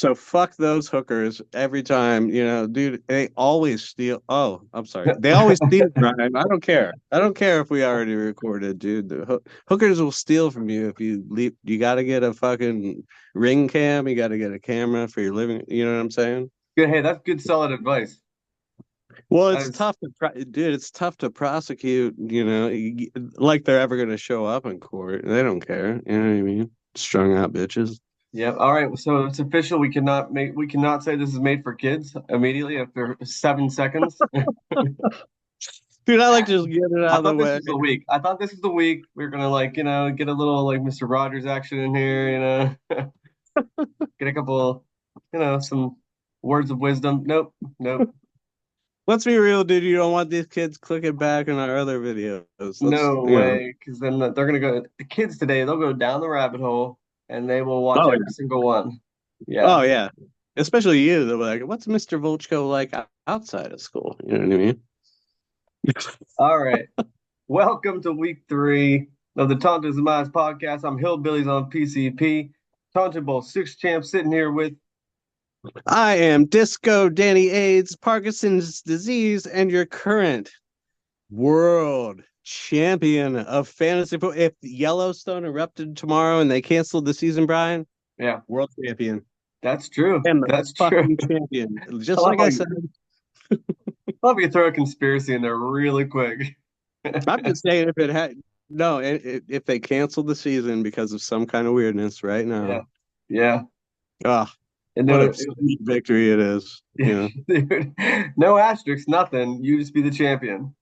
So fuck those hookers every time, dude, they always steal. Oh, I'm sorry. They always steal, Brian. I don't care. I don't care if we already recorded, dude. Hookers will steal from you if you leave. You got to get a fucking ring cam. You got to get a camera for your living. You know what I'm saying? Good. Hey, that's good, solid advice. Well, That it's is, tough dude, it's tough to prosecute, like they're ever going to show up in court. They don't care. You know what I mean? Strung out bitches. yeah. All right. So it's official. We cannot say this is made for kids immediately after 7 seconds. Dude, I like to just get it out I of the thought this way. was the week. I thought this was the week we are gonna get a little like Mr. Rogers action in here. Get a couple, some words of wisdom. Nope. Nope. Let's be real, dude. You don't want these kids clicking back in our other videos. Let's, No way. Because then they're gonna go. The kids today, they'll go down the rabbit hole and they will watch Oh every yeah, single one. oh Yeah. yeah. Especially you. They'll be like, "What's Mr. Volchko like outside of school?" You know what I mean? All right. Welcome to week 3 of the Tonto Demise podcast. I'm Hillbillies on PCP. Tonto Bowl 6 champ sitting here with. I am Disco Danny AIDS, Parkinson's disease, and your current world champion of fantasy football. If Yellowstone erupted tomorrow and they canceled the season, Brian, Yeah, world champion that's true. and the That's true. fucking champion. I Just love like how I you, said, I love how you throw a conspiracy in there really quick. I'm just saying if it had no, if they canceled the season because of some kind of weirdness right Yeah. now, Yeah. ah, And what no, a sweet victory it is. dude, no asterisks, nothing. You just be the champion.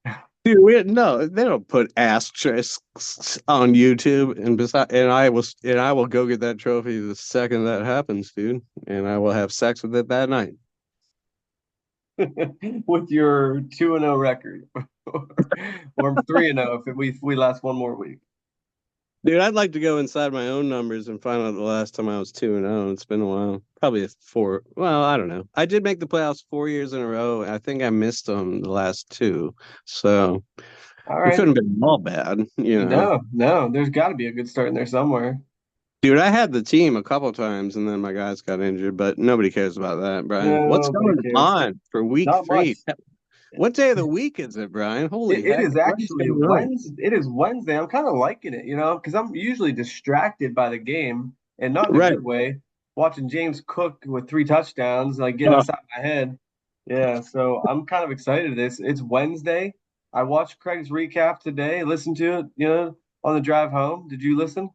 Dude, no, they don't put asterisks on YouTube, and I will go get that trophy the second that happens, dude, and I will have sex with it that night. With your 2-0 record, or 3-0 if we last one more week. Dude, I'd like to go inside my own numbers and find out the last time I was 2-0. It's been a while. Probably four. Well, I don't know. I did make the playoffs 4 years in a row. I think I missed them the last two. So All it right. couldn't have been all bad. No, no, there's got to be a good start in there somewhere. Dude, I had the team a couple times and then my guys got injured, but nobody cares about that, Brian. What's Nobody going cares. on for week Not three? much. What day of the week is it, Brian? Holy It heck. is What is actually going on? Wednesday. It is Wednesday. I'm kind of liking it, because I'm usually distracted by the game and not in a Right. good way. Watching James Cook with 3 touchdowns, like getting Oh, inside my head. Yeah, so I'm kind of excited. It's Wednesday. I watched Craig's recap today, listened to it, on the drive home. Did you listen?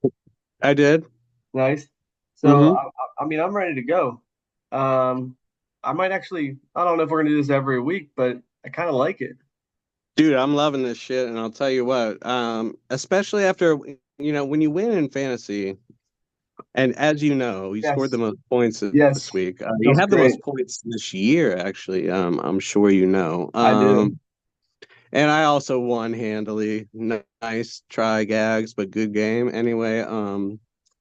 I did. Nice. So Hmm. I mean, I'm ready to go. I might actually. I don't know if we're gonna do this every week, but I kind of like it. Dude, I'm loving this shit, and I'll tell you what, especially after when you win in fantasy, and as you know, you scored the Yes. most points this Yes. week. You Feels have the great. most points this year, actually. I'm sure you know. I do. And I also won handily. Nice try, Gags, but good game anyway.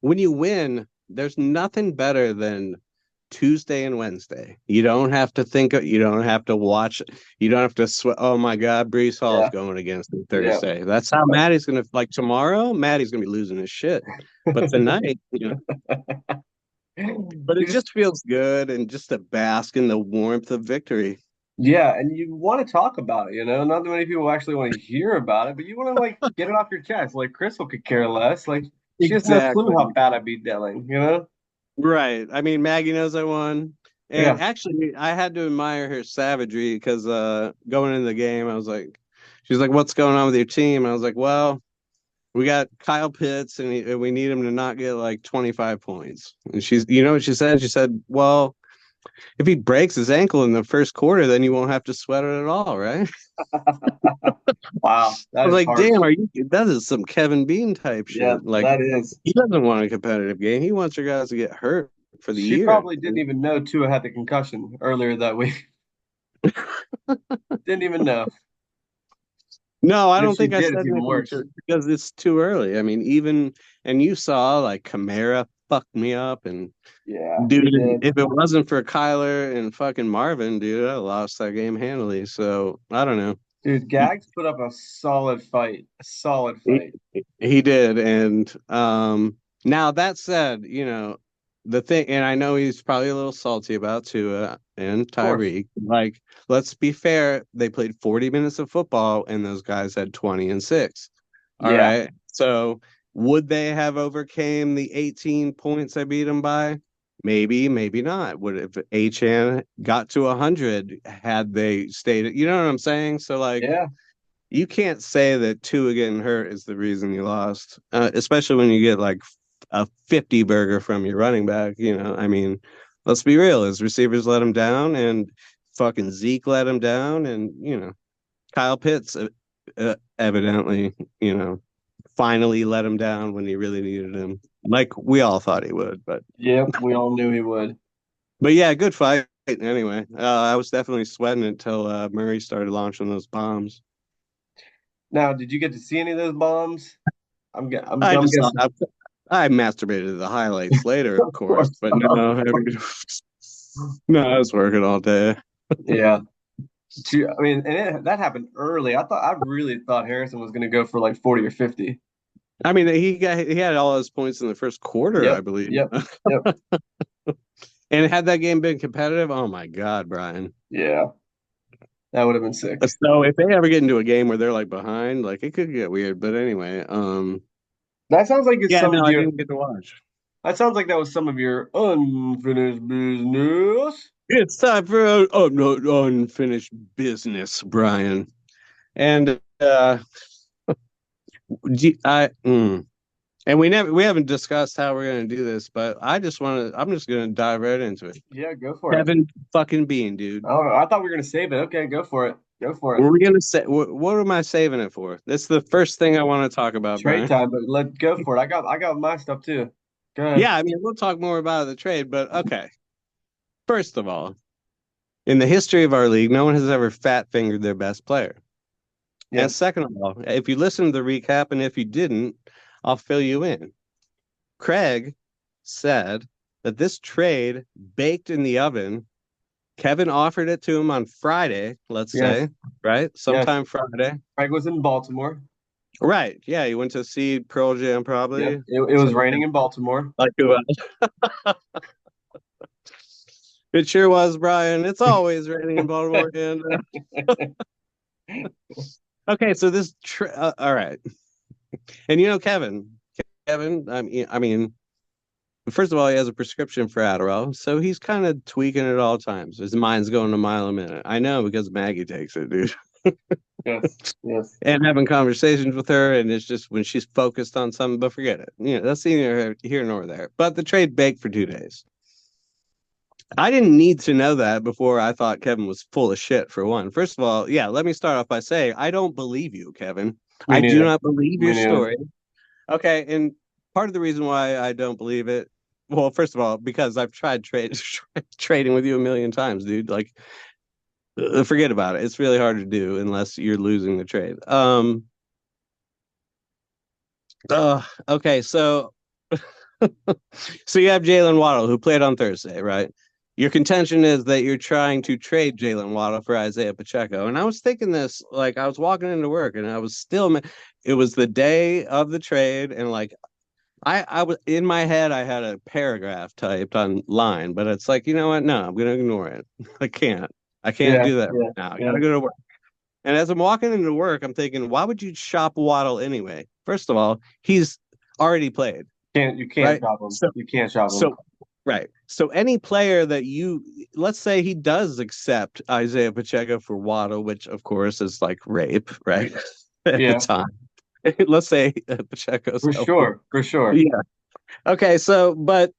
When you win, there's nothing better than Tuesday and Wednesday. You don't have to think. You don't have to watch. You don't have to sweat. Oh my God, Brees Hall's Yeah. going against me Yeah. Thursday. That's how Maddie's gonna like tomorrow. Maddie's gonna be losing his shit. But tonight, but You it just just feels good and just to bask in the warmth of victory. Yeah, and you want to talk about it. Not that many people actually want to hear about it, but you want to like get it off your chest. Like Crystal could care less. Like she has no clue how Exactly. bad I beat Delling. Right. I mean, Maggie knows I won. And Yeah. actually, I had to admire her savagery because going into the game, I was like, she's like, "What's going on with your team?" I was like, "Well, we got Kyle Pitts, and we need him to not get like 25 points." And you know what she said? She said, "Well, if he breaks his ankle in the first quarter, then you won't have to sweat it at all, right?" Wow, I that was is like, "Damn, harsh. that is some Kevin Bean type Yeah, shit. Like, that is. he doesn't want a competitive game. He wants your guys to get hurt for the She year." probably didn't even know Tua had the concussion earlier that week. Didn't even know. No, I And if don't she think I did, it's said even anything worse. because it's too early. I mean, and you saw like Kamara fucked me up, and Yeah, he dude, did. if it wasn't for Kyler and fucking Marvin, dude, I lost that game handily. So I don't know. Dude, He, Gags put up a solid fight. A solid he, fight. he did, and now that said, the thing, and I know he's probably a little salty about Tua and Of course. Tyreek. Like, let's be fair, they played 40 minutes of football, and those guys had 20 and 6. All Yeah. right. So would they have overcame the 18 points I beat them by? Maybe, maybe not. Would if Achan got to 100 had they stayed? You know what I'm saying? So like, Yeah. you can't say that Tua getting hurt is the reason you lost, especially when you get like a 50 burger from your running back. I mean, let's be real. His receivers let him down, and fucking Zeke let him down, and Kyle Pitts evidently, finally let him down when he really needed him, like we all thought he would. Yep. We all knew he would. But yeah, good fight. Anyway, I was definitely sweating it until Murray started launching those bombs. Now, did you get to see any of those bombs? I I'm just guessing. I masturbated to the highlights later, of Of course, course. but no, no, I was working all day. Yeah. I mean, that happened early. I really thought Harrison was going to go for like 40 or 50. I mean, he had all his points in the first quarter, Yep. I believe. Yep. Yep. And had that game been competitive, oh my God, Brian. Yeah. That would have been sick. So if they ever get into a game where they're like behind, like it could get weird. But anyway, That sounds like it's yeah, some of no, I your. didn't get to watch. That sounds like that was some of your unfinished business. It's time for unfinished business, Brian. And and we haven't discussed how we're gonna do this, but I'm just gonna dive right into it. Yeah, go for it. Kevin fucking Bean, dude. I don't know. I thought we were gonna save it. Okay, go for it. Go for it. What are we gonna say? What am I saving it for? That's the first thing I want to talk about, Trade Brian. time, but let go for it. I got my stuff too. Go ahead. Yeah, I mean, we'll talk more about the trade, but okay. First of all, in the history of our league, no one has ever fat fingered their best player. Yeah. And second of all, if you listen to the recap, and if you didn't, I'll fill you in. Craig said that this trade baked in the oven. Kevin offered it to him on Friday, let's Yes. say, right? Yes. Sometime Friday. Craig was in Baltimore. Right. Yeah, he went to see Pearl Jam Yep. probably. It was raining in Baltimore. Like who else? It sure was, Brian. It's always raining in Baltimore. And okay, so all right. And Kevin, I mean, first of all, he has a prescription for Adderall, so he's kind of tweaking at all times. His mind's going a mile a minute. I know because Maggie takes it, dude. Yes. Yes. And having conversations with her, and it's just when she's focused on something, but forget it. That's neither here nor there. But the trade baked for 2 days. I didn't need to know that before I thought Kevin was full of shit, for one. First of all, yeah, let me start off by saying I don't believe you, Kevin. Me I do neither. not believe Me your neither. story. Okay, and part of the reason why I don't believe it, well, first of all, because I've tried trading with you a million times, dude. Like, forget about it. It's really hard to do unless you're losing the trade. Okay, so so you have Jalen Waddle who played on Thursday, right? Your contention is that you're trying to trade Jalen Waddle for Isaiah Pacheco. And I was thinking this, like I was walking into work and I was still, it was the day of the trade. And like, I was in my head, I had a paragraph typed online, but it's like, you know what? No, I'm going to ignore it. I can't. I can't Yeah. do that Yeah. right now. I got Yeah. to go to work. And as I'm walking into work, I'm thinking, why would you shop Waddle anyway? First of all, he's already played, You can't right? shop them. So, You can't shop them. so right. So any player that let's say he does accept Isaiah Pacheco for Waddle, which of course is like rape, right? At the Yeah. time. Let's say Pacheco's For healthy. sure. For sure. Yeah. Okay. So, but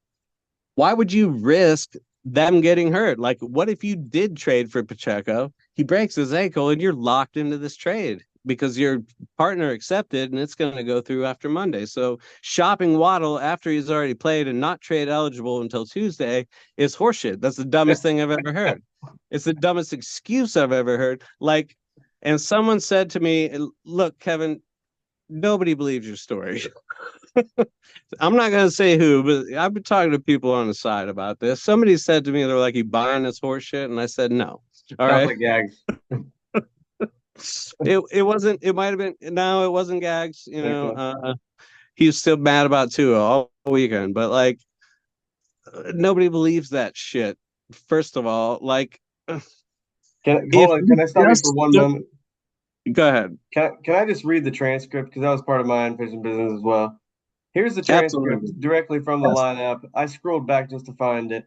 why would you risk them getting hurt? Like, what if you did trade for Pacheco? He breaks his ankle and you're locked into this trade because your partner accepted and it's going to go through after Monday. So shopping Waddle after he's already played and not trade eligible until Tuesday is horseshit. That's the dumbest thing I've ever heard. It's the dumbest excuse I've ever heard. Like, and someone said to me, look, Kevin, nobody believes your story. I'm not going to say who, but I've been talking to people on the side about this. Somebody said to me, they're like, you buying this horse shit? And I said, no. All Sounds right. like gags. It wasn't, it might have been, no, it wasn't gags. Okay. He was still mad about Tua all weekend, but like, nobody believes that shit. First of all, like Hold if on, can you I stop you for just one moment? go ahead. Can I just read the transcript because that was part of my unfinished business as well. Here's the transcript Absolutely. directly from the Yes. lineup. I scrolled back just to find it.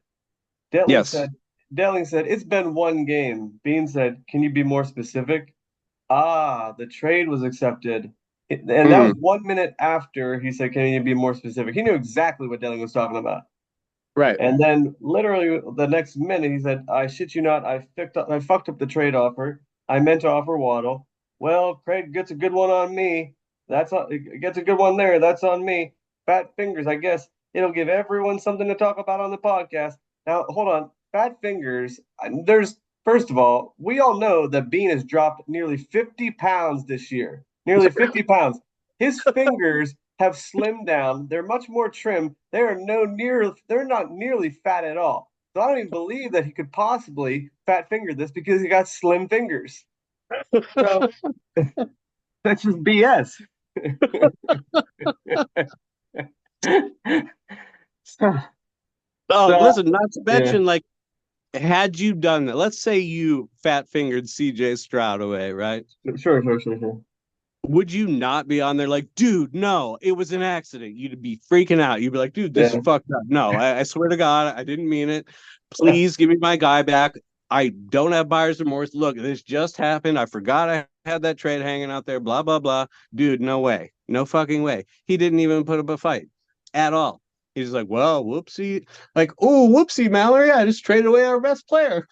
Detling Yes. said, Detling said, it's been one game. Bean said, can you be more specific? Ah, the trade was accepted. And that was Mm, 1 minute after he said, can you be more specific? He knew exactly what Detling was talking about. right. And then literally the next minute, he said, I shit you not, I fucked up the trade offer. I meant to offer Waddle. Well, Craig gets a good one on me. Gets a good one there. That's on me. Fat fingers, I guess. It'll give everyone something to talk about on the podcast. Now, hold on. Fat fingers, there's first of all, we all know that Bean has dropped nearly 50 pounds this year. Nearly 50 pounds. His fingers have slimmed down. They're much more trim. They're not nearly fat at all. So I don't even believe that he could possibly fat finger this because he got slim fingers. So that's just BS. so, Oh, so listen, not to yeah, mention, like, had you done that, let's say you fat fingered CJ Stroud away, right? sure. Would you not be on there like, dude, no, it was an accident? You'd be freaking out. You'd be like, dude, this is Yeah. fucked up. No, I swear to God, I didn't mean it. Please give me my guy back. I don't have buyer's remorse. Look, this just happened. I forgot I had that trade hanging out there. Blah, blah, blah. Dude, no way. No fucking way. He didn't even put up a fight at all. He's like, well, whoopsie. Like, oh, whoopsie, Mallory. I just traded away our best player.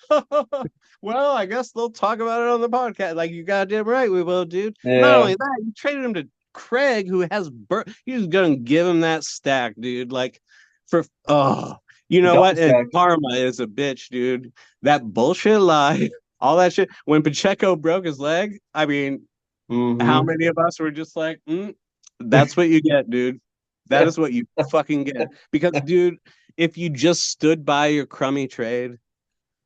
Well, I guess they'll talk about it on the podcast. Like, you goddamn right, we will, dude. Not Yeah. only that, you traded him to Craig, who has he was gonna give him that stack, dude. Like, for you know Double what? And stack. karma is a bitch, dude. That bullshit lie, all that shit. When Pacheco broke his leg, I mean, how Mm-hmm. many of us were just like, that's what you get, dude. That is what you fucking get. Because, dude, if you just stood by your crummy trade,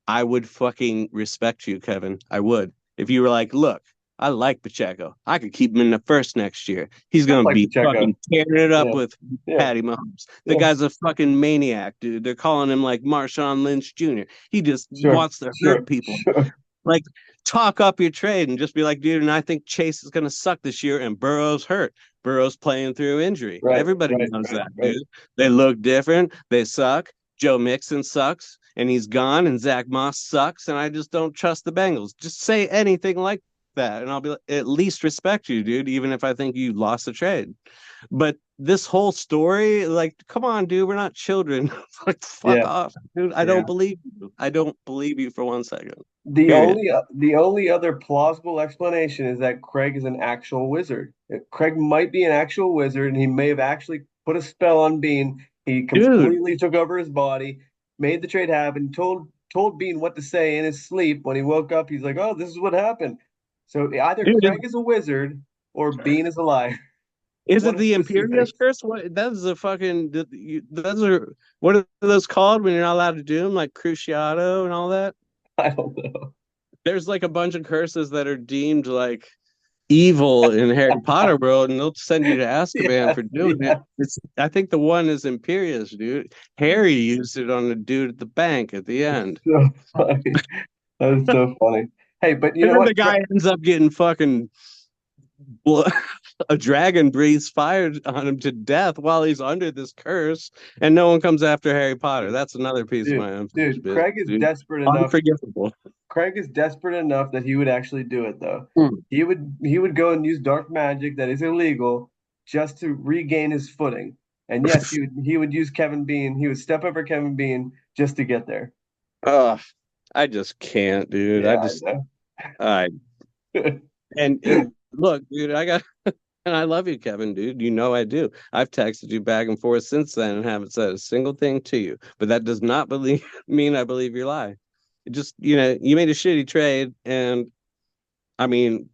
I would fucking respect you, Kevin. I would. If you were like, look, I like Pacheco. I could keep him in the first next year. He's I gonna like be Pacheco. fucking tearing it up Yeah. with Yeah. Patty Mahomes. The Yeah. guy's a fucking maniac, dude. They're calling him like Marshawn Lynch Jr. He just Sure. wants to Sure. hurt people. Sure. Like, talk up your trade and just be like, dude, and I think Chase is gonna suck this year, and Burrow's hurt. Burrow's playing through injury. Right. Everybody Right. knows Right. that, Right. dude. They look different. They suck. Joe Mixon sucks, and he's gone, and Zach Moss sucks, and I just don't trust the Bengals. Just say anything like that, and I'll be at least respect you, dude, even if I think you lost the trade. But this whole story, like, come on, dude, we're not children. Like, fuck Yeah. off, dude. I Yeah. don't believe you. I don't believe you for 1 second. The Period. only the only other plausible explanation is that Craig is an actual wizard. Craig might be an actual wizard, and he may have actually put a spell on Bean. He Dude, completely took over his body, made the trade happen, told Bean what to say in his sleep. When he woke up, he's like, "Oh, this is what happened." So either dude, Craig is a wizard or Bean is a liar. is it One of the those two Imperious things. curse? What that's a fucking those are what are those called when you're not allowed to do them, like Cruciato and all that? I don't know. There's like a bunch of curses that are deemed like evil in Harry Potter world, and they'll send you to Azkaban Yeah, for doing it. yeah. I think the one is Imperious, dude. Harry used it on the dude at the bank at the end. So funny. That is so funny. Hey, but you And know then the what? guy ends up getting fucking blo- a dragon breathes fire on him to death while he's under this curse, and no one comes after Harry Potter. That's another piece of Dude, my unfinished dude, business, Craig is dude. desperate enough. Unforgivable. Craig is desperate enough that he would actually do it though. Hmm. He would go and use dark magic that is illegal just to regain his footing. And yes, he would use Kevin Bean. He would step over Kevin Bean just to get there. Ugh, I just can't, dude. Yeah, I I know. and look, dude, I got and I love you, Kevin, dude. You know I do. I've texted you back and forth since then and haven't said a single thing to you. But that does not believe mean I believe your lie. It just, you made a shitty trade, and I mean,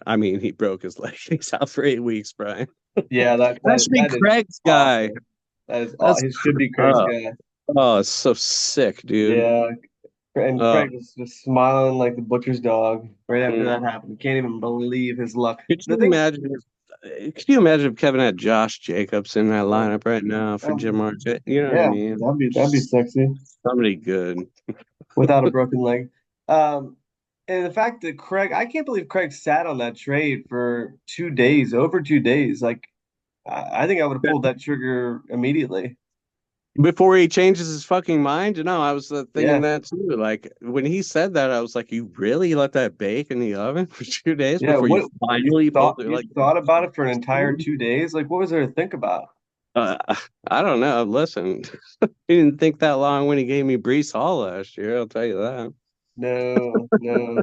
he broke his leg. He's out for 8 weeks, Brian. Yeah, That should be that is Craig's guy. awful. That is That's he should be Craig's oh, guy. oh, it's so sick, dude. Yeah, and Uh, Craig was just smiling like the butcher's dog right after mm. that happened. Can't even believe his luck. Could The you thing imagine? Could you imagine if Kevin had Josh Jacobs in that Oh, lineup right now for um, Jim Marchand? You know what I yeah, mean? that'd be sexy Somebody good. without a broken leg. Um, and the fact that I can't believe Craig sat on that trade for 2 days, over 2 days. Like, I think I would have pulled that trigger immediately. Before he changes his fucking mind? No, I was thinking Yeah, that too. Like when he said that, I was like, you really let that bake in the oven for 2 days yeah. before you What finally pulled it? you Like, thought about it for an entire 2 days? Like, what was there to think about? uh, I don't know. Listen, he didn't think that long when he gave me Brees Hall last year. I'll tell you that. No, no.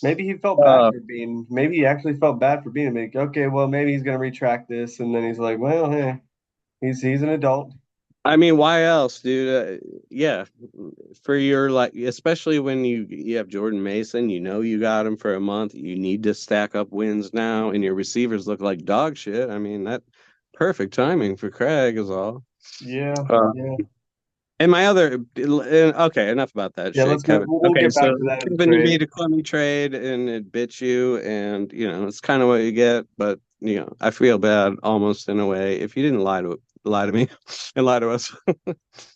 Maybe he felt bad Uh, for being. Maybe he actually felt bad for being like, okay, well, maybe he's gonna retract this, and then he's like, well, hey, he's an adult. I mean, why else, dude? Yeah, for your like, especially when you have Jordan Mason, you know you got him for a month. You need to stack up wins now, and your receivers look like dog shit. I mean, that perfect timing for Craig is all. Yeah, Uh, yeah, and my other, okay, enough about that yeah. shit, Let's get. Kevin. We'll Okay, get back so to that in the Kevin, you trade. made a crummy trade, and it bit you, and it's kind of what you get. But I feel bad almost in a way if you didn't lie to me, and lie to us.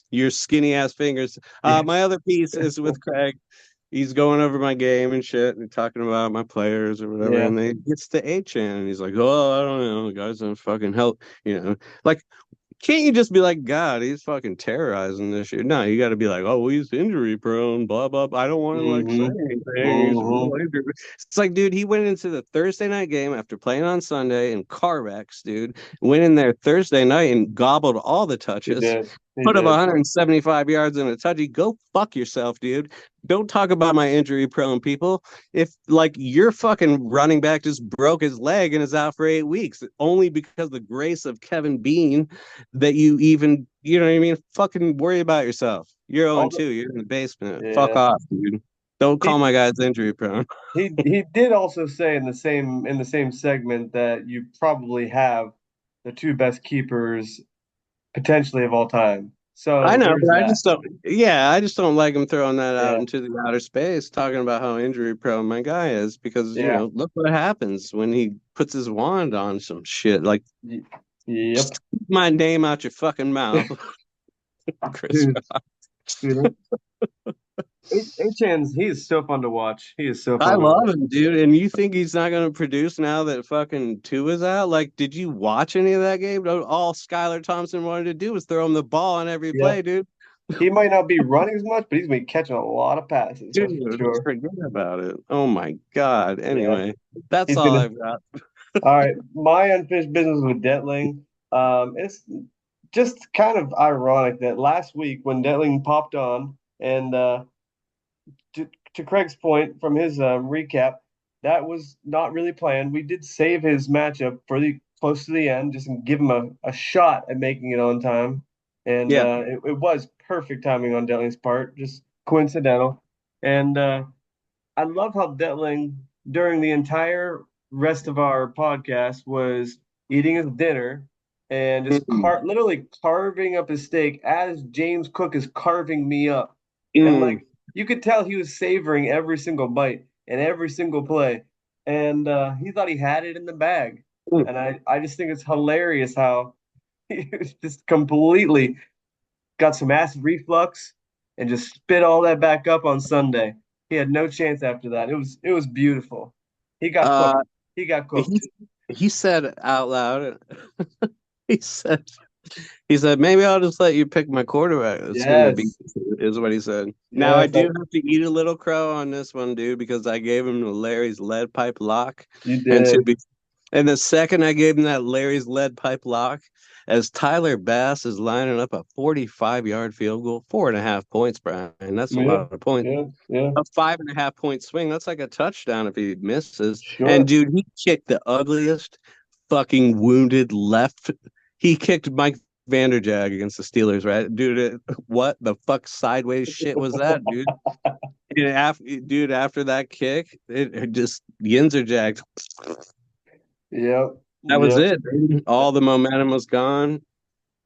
Your skinny ass fingers. Yeah. My other piece is with Craig. He's going over my game and shit and talking about my players or whatever. Yeah. And then he gets to Chan and he's like, oh, I don't know. The guys don't fucking help. Like, can't you just be like, God, he's fucking terrorizing this year? No, you got to be like, oh, well, he's injury prone, blah, blah, blah. I don't want to like say Mm-hmm. anything. He's Mm-hmm. real injury. It's like, dude, he went into the Thursday night game after playing on Sunday in car wrecks, dude. Went in there Thursday night and gobbled all the He touches, did. He put up did. 175 yards and a touchy. Go fuck yourself, dude. Don't talk about my injury prone people. If like your fucking running back just broke his leg and is out for 8 weeks, only because the grace of Kevin Bean that you even, you know what I mean? Fucking worry about yourself. You're All 0-2. the, You're in the basement. Fuck yeah. off, dude. Don't He call my guys injury prone. he did also say in the same segment that you probably have the two best keepers potentially of all time. I So know, there's but I that. just don't. Yeah, I just don't like him throwing that out Yeah. into the outer space, talking about how injury prone my guy is. Because Yeah. look what happens when he puts his wand on some shit. Like, Y- Yep. just keep my name out your fucking mouth, Chris. Dude, dude, Achan's he is so fun to watch. He is so I fun to love watch. him, dude. And you think he's not going to produce now that fucking two is out? Like, did you watch any of that game? All Skylar Thompson wanted to do was throw him the ball on every Yeah. play, dude. He might not be running as much, but he's gonna be catching a lot of passes, that's for Dude, sure. forget about it. Oh my God. Yeah. Anyway, that's He's all gonna I've got. all right. My unfinished business with Detling. It's just kind of ironic that last week when Detling popped on, and to Craig's point from his recap, that was not really planned. We did save his matchup for the close to the end, just give him a shot at making it on time. And Yeah. it was perfect timing on Detling's part, just coincidental. And I love how Detling, during the entire rest of our podcast, was eating his dinner and just Mm, literally carving up his steak as James Cook is carving me up. And mm, like you could tell he was savoring every single bite and every single play. And he thought he had it in the bag. mm. And I just think it's hilarious how he was just completely got some acid reflux and just spit all that back up on Sunday. He had no chance after that. It was beautiful. He got cooked. Uh, He got he cooked. he said out loud, he said maybe I'll just let you pick my quarterback. It's gonna be Yes. is what he said. Now I Yes, do have to eat a little crow on this one, dude, because I gave him the Larry's lead pipe lock, you and did. and the second I gave him that Larry's lead pipe lock, as Tyler Bass is lining up a 45-yard field goal, 4.5 points, Brian. That's a Yeah. lot of points. Yeah. Yeah. A 5.5 point swing. That's like a touchdown if he misses. And Sure. dude, he kicked the ugliest fucking wounded left. He kicked Mike Vanderjag against the Steelers, right? Dude, what the fuck sideways shit was that, dude? After that kick, it just yins are jacked. Yep. That was Yep. it, dude. All the momentum was gone.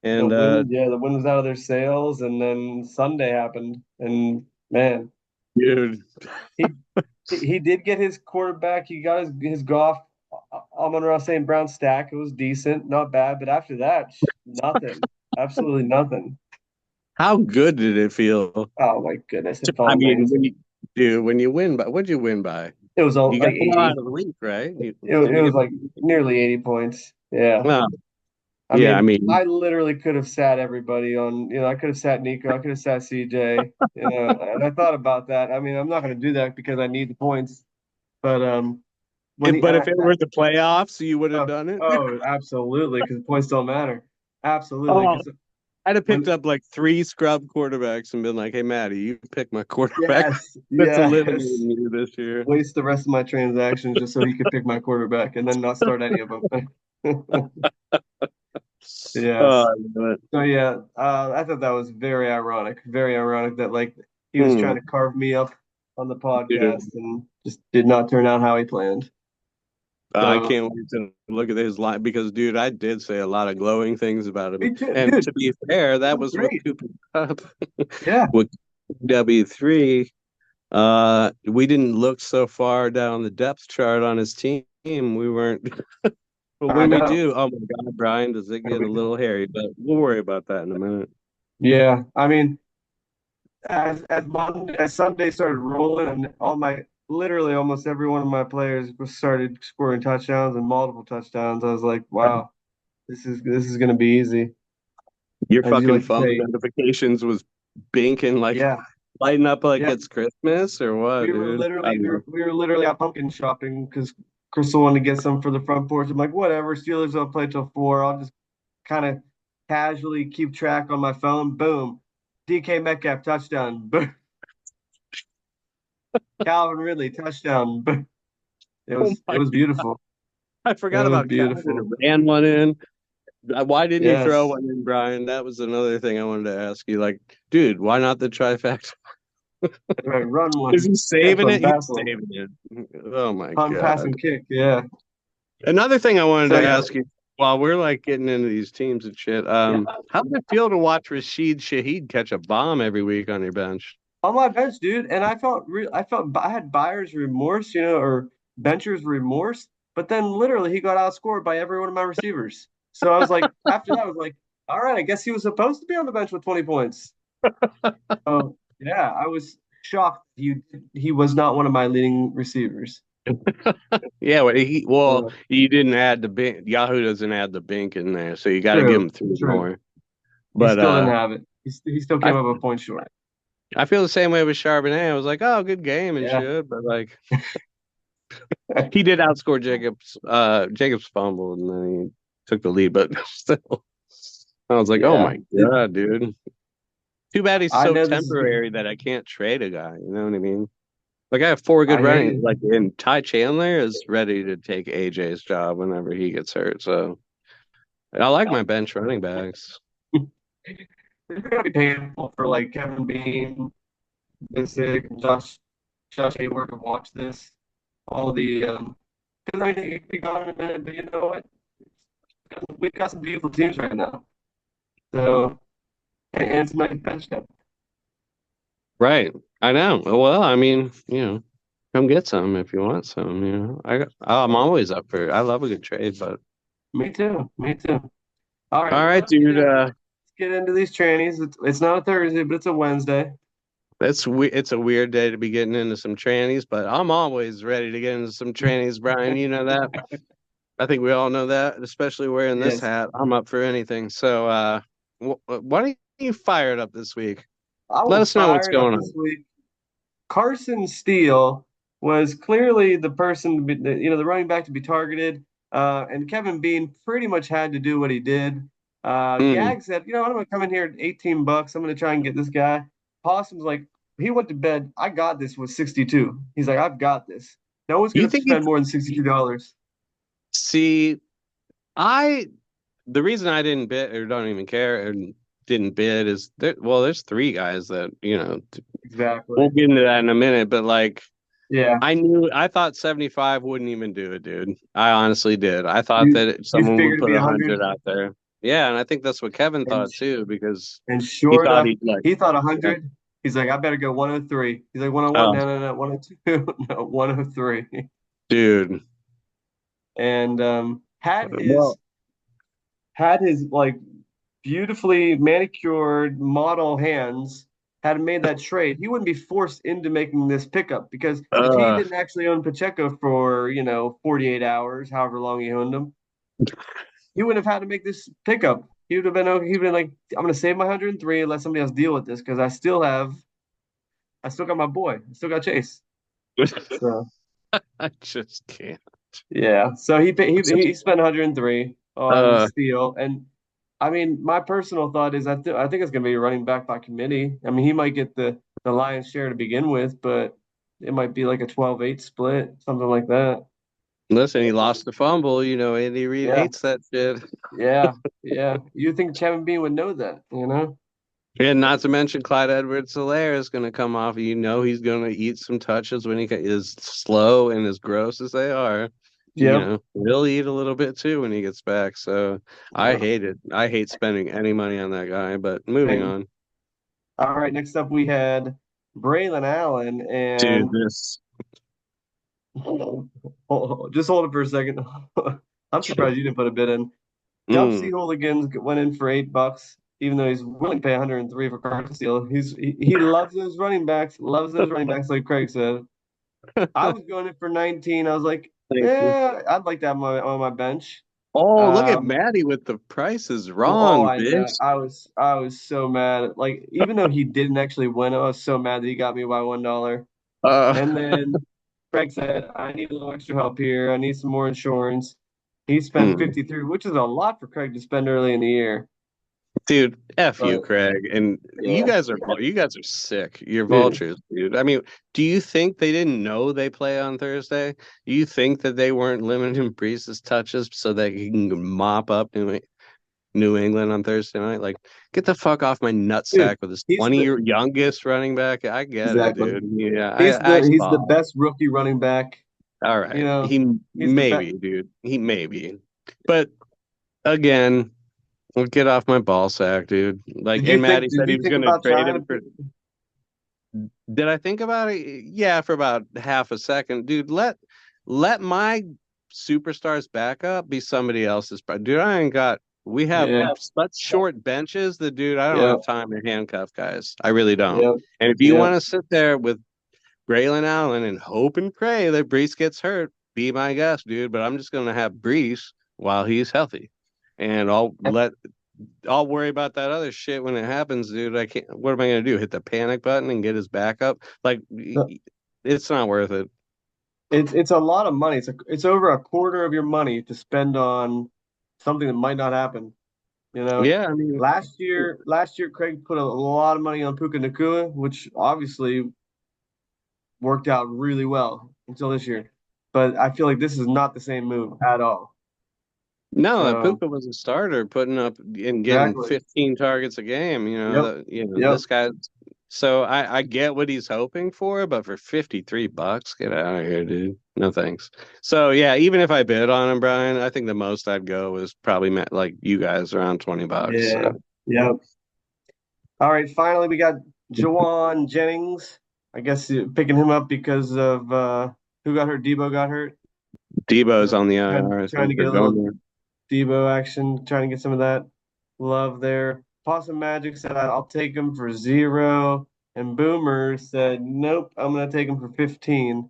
The And wind, yeah, the wind was out of their sails, and then Sunday happened, and man, dude, he he did get his quarterback. He got his Goff. Amon-Ra St. Brown stack. It was decent, not bad. But after that, nothing. Absolutely nothing. How good did it feel? Oh my goodness, it felt I mean, amazing. when you win by, what'd you win by? It was all You like got blown out 80. of the week, right? Didn't It you was get? like nearly 80 points. Yeah. Well, I yeah. I mean, mean, I literally could have sat everybody on, I could have sat Nico, I could have sat CJ, and I thought about that. I mean, I'm not going to do that because I need the points, but when he, but if it were the playoffs, you would have oh, done it. oh, absolutely, because points don't matter. Absolutely, Oh, because I'd have picked when, up like three scrub quarterbacks and been like, "Hey, Maddie, you pick my quarterback yes, that's yes, eliminating you this year." waste the rest of my transactions just so he could pick my quarterback and then not start any of them. Oh, Yes. I love it. So yeah, I thought that was very ironic that like he was trying Hmm, to carve me up on the podcast dude. and just did not turn out how he planned. I So can't wait to look at his line because, dude, I did say a lot of glowing things about him. me too, And dude. to be fair, It that was was with great. Cooper Cup. Yeah, With W3, we didn't look so far down the depth chart on his team. We weren't, but I when we know. do, oh my God, Brian, does it get a little hairy? But we'll worry about that in a minute. Yeah, I mean, as Sunday started rolling, and all my literally almost every one of my players started scoring touchdowns and multiple touchdowns. I was like, wow, this is going to be easy, Your as you fucking like to phone say. notifications was binking like Yeah, lighting up like yeah. it's Christmas or what, dude? I don't know. We were literally out pumpkin shopping because Crystal wanted to get some for the front porch. I'm like, whatever, Steelers don't play till 4. I'll just kind of casually keep track on my phone. Boom. DK Metcalf touchdown. Boom. Calvin Ridley touchdown. Boom. Oh It my was God. beautiful. I It forgot was about Calvin beautiful. and ran one in. Why didn't he throw Yes. one in, Brian? That was another thing I wanted to ask you. Like, dude, why not the trifecta? Right, run Is one, he catch saving one, it? He's pass one, saving it. Oh my punt, pass, God. and kick. Yeah. Another thing I wanted So to yeah, ask you while we're like getting into these teams and shit, yeah. how does it feel to watch Rashid Shaheed catch a bomb every week on your bench? On my bench, dude, and I felt I had buyer's remorse, or bencher's remorse. But then literally he got outscored by every one of my receivers. So I was like, after that, I was like, all right, I guess he was supposed to be on the bench with 20 points. Oh yeah, I was shocked. He was not one of my leading receivers. Yeah, well, Uh, you didn't add the Bink. Yahoo doesn't add the Bink in there, so you got to give true, him three true. more. He But still didn't have it. He still I came up a point short. I feel the same way with Charbonnet. I was like, oh, good game and Yeah. shit, but like he did outscore Jacobs. Jacobs fumbled and then he took the lead, but still, I was like, oh Yeah. my God, dude. Too bad he's I so know this is temporary that I can't trade a guy. You know what I mean? Like I have four good I hear running. you. Like and Ty Chandler is ready to take AJ's job whenever he gets hurt. So I like my bench running backs. It's gonna be painful for like Kevin Bean, Vincic, Josh Hayward to watch this. All the because I mean it could be gone in a minute, but you know what? We've got some beautiful teams right now. So and it's nice bench depth. Right. I know. Well, I mean, come get some if you want some. I'm always up for. I love a good trade, but Me too. Me too. All right, all well right, dude. let's get into these trannies. It's not a Thursday, but it's a Wednesday. It's a weird day to be getting into some trannies, but I'm always ready to get into some trannies, Brian. You know that. I think we all know that, especially wearing this Yes. hat. I'm up for anything. So, why don't you fire it up this week? I Let will us know what's fire it up going this on. week. Carson Steele was clearly the person to be, the running back to be targeted. And Kevin Bean pretty much had to do what he did. Mm. Gag said, I'm going to come in here at 18 bucks. I'm going to try and get this guy. Possum's like, he went to bed. I got this with 62. He's like, I've got this. No one's You going to think spend more than $62. see, I the reason I didn't bid or don't even care and didn't bid is there's three guys that we'll Exactly. get into that in a minute, but like Yeah. I thought 75 wouldn't even do it, dude. I honestly did. I thought You that you someone would figured it'd put be 100, 100 out there. Yeah, and I think that's what Kevin and thought too, because and he sure thought enough, he'd like, he thought yeah. 100. He's like, I better go 103. He's like 101. Oh, No, no, no, 102. No, 103. dude. and Well, had his like beautifully manicured model hands had made that trade, he wouldn't be forced into making this pickup because if he uh, didn't actually own Pacheco for, 48 hours, however long he owned him, he wouldn't have had to make this pickup. He'd been like, I'm gonna save my 103 and let somebody else deal with this because I still got my boy. I still got Chase. So I just can't. yeah. So he spent 103 on the Uh, steal. And I mean, my personal thought is I think it's gonna be a running back by committee. I mean, he might get the lion's share to begin with, but it might be like a 12-8 split, something like that. listen, he lost the fumble. Andy Reid Yeah, hates that shit. yeah, yeah. You think Kevin Bean would know that, you know? And not to mention Clyde Edwards-Helaire is going to come off. He's going to eat some touches when he is slow and as gross as they are. Yep. He'll eat a little bit too when he gets back. So I Yeah. hate it. I hate spending any money on that guy. But moving Same. on, All right, next up we had Braylon Allen dude. and This. just hold it for a second. I'm surprised you didn't put a bid in. Dubsy Mm. Hooligans went in for $8, even though he's willing to pay 103 for Carter Steele. He loves those running backs, like Craig said. I was going in for 19. I was like, Thank you. I'd like to have on my bench. Oh, look at Um, Maddie with the prices oh, wrong, I know. bitch. I was so mad. Like, even though he didn't actually win, I was so mad that he got me by $1. Uh, And then Craig said, I need a little extra help here. I need some more insurance. He spent hmm. 53, which is a lot for Craig to spend early in the year. Dude, F you, But Craig. And yeah, you guys are sick. You're dude, vultures, dude. I mean, do you think they didn't know they play on Thursday? Do you think that they weren't limiting Brees's touches so that he can mop up New England on Thursday night? Like, get the fuck off my dude, nutsack with this he's 20 the year youngest running back. I get it, exactly. dude. Yeah, He's I the saw. best rookie running back. All You right. know, He he's the best. maybe, dude. He maybe. But again, well, get off my ball sack, dude. Like, and Maddie Did said he you was think going to about trade trying to him for. Did I think about it? Yeah, for about half a second, dude. Let my superstars backup be somebody else's. Dude, I ain't got. We have Yeah, such short benches that, dude, I don't yeah, have time to handcuff guys. I really don't. yeah, And if you yeah. want to sit there with Braylon Allen and hope and pray that Brees gets hurt, be my guest, dude. But I'm just gonna have Brees while he's healthy, and I'll worry about that other shit when it happens, dude. I can't. What am I gonna do? Hit the panic button and get his back up? Like, it's not worth it. It's a lot of money. It's over a quarter of your money to spend on something that might not happen. You know, Yeah, I mean, last year Craig put a lot of money on Puka Nakua, which obviously worked out really well until this year. But I feel like this is not the same move at all. no, that So Puka was a starter, putting up and getting exactly. 15 targets a game. Yep. Yep. This guy. So I get what he's hoping for, but for $53, get out of here, dude. No thanks. So yeah, even if I bid on him, Brian, I think the most I'd go is probably like you guys around $20. Yeah. So Yep. All right. Finally, we got Jawan Jennings. I guess picking him up because of who got hurt? Debo got hurt. Debo's So on the trying, IR, I trying think to they're get a little going Debo action, trying to get some of that love there. Possum Magic said, I'll take him for 0. And Boomer said, nope, I'm going to take him for 15.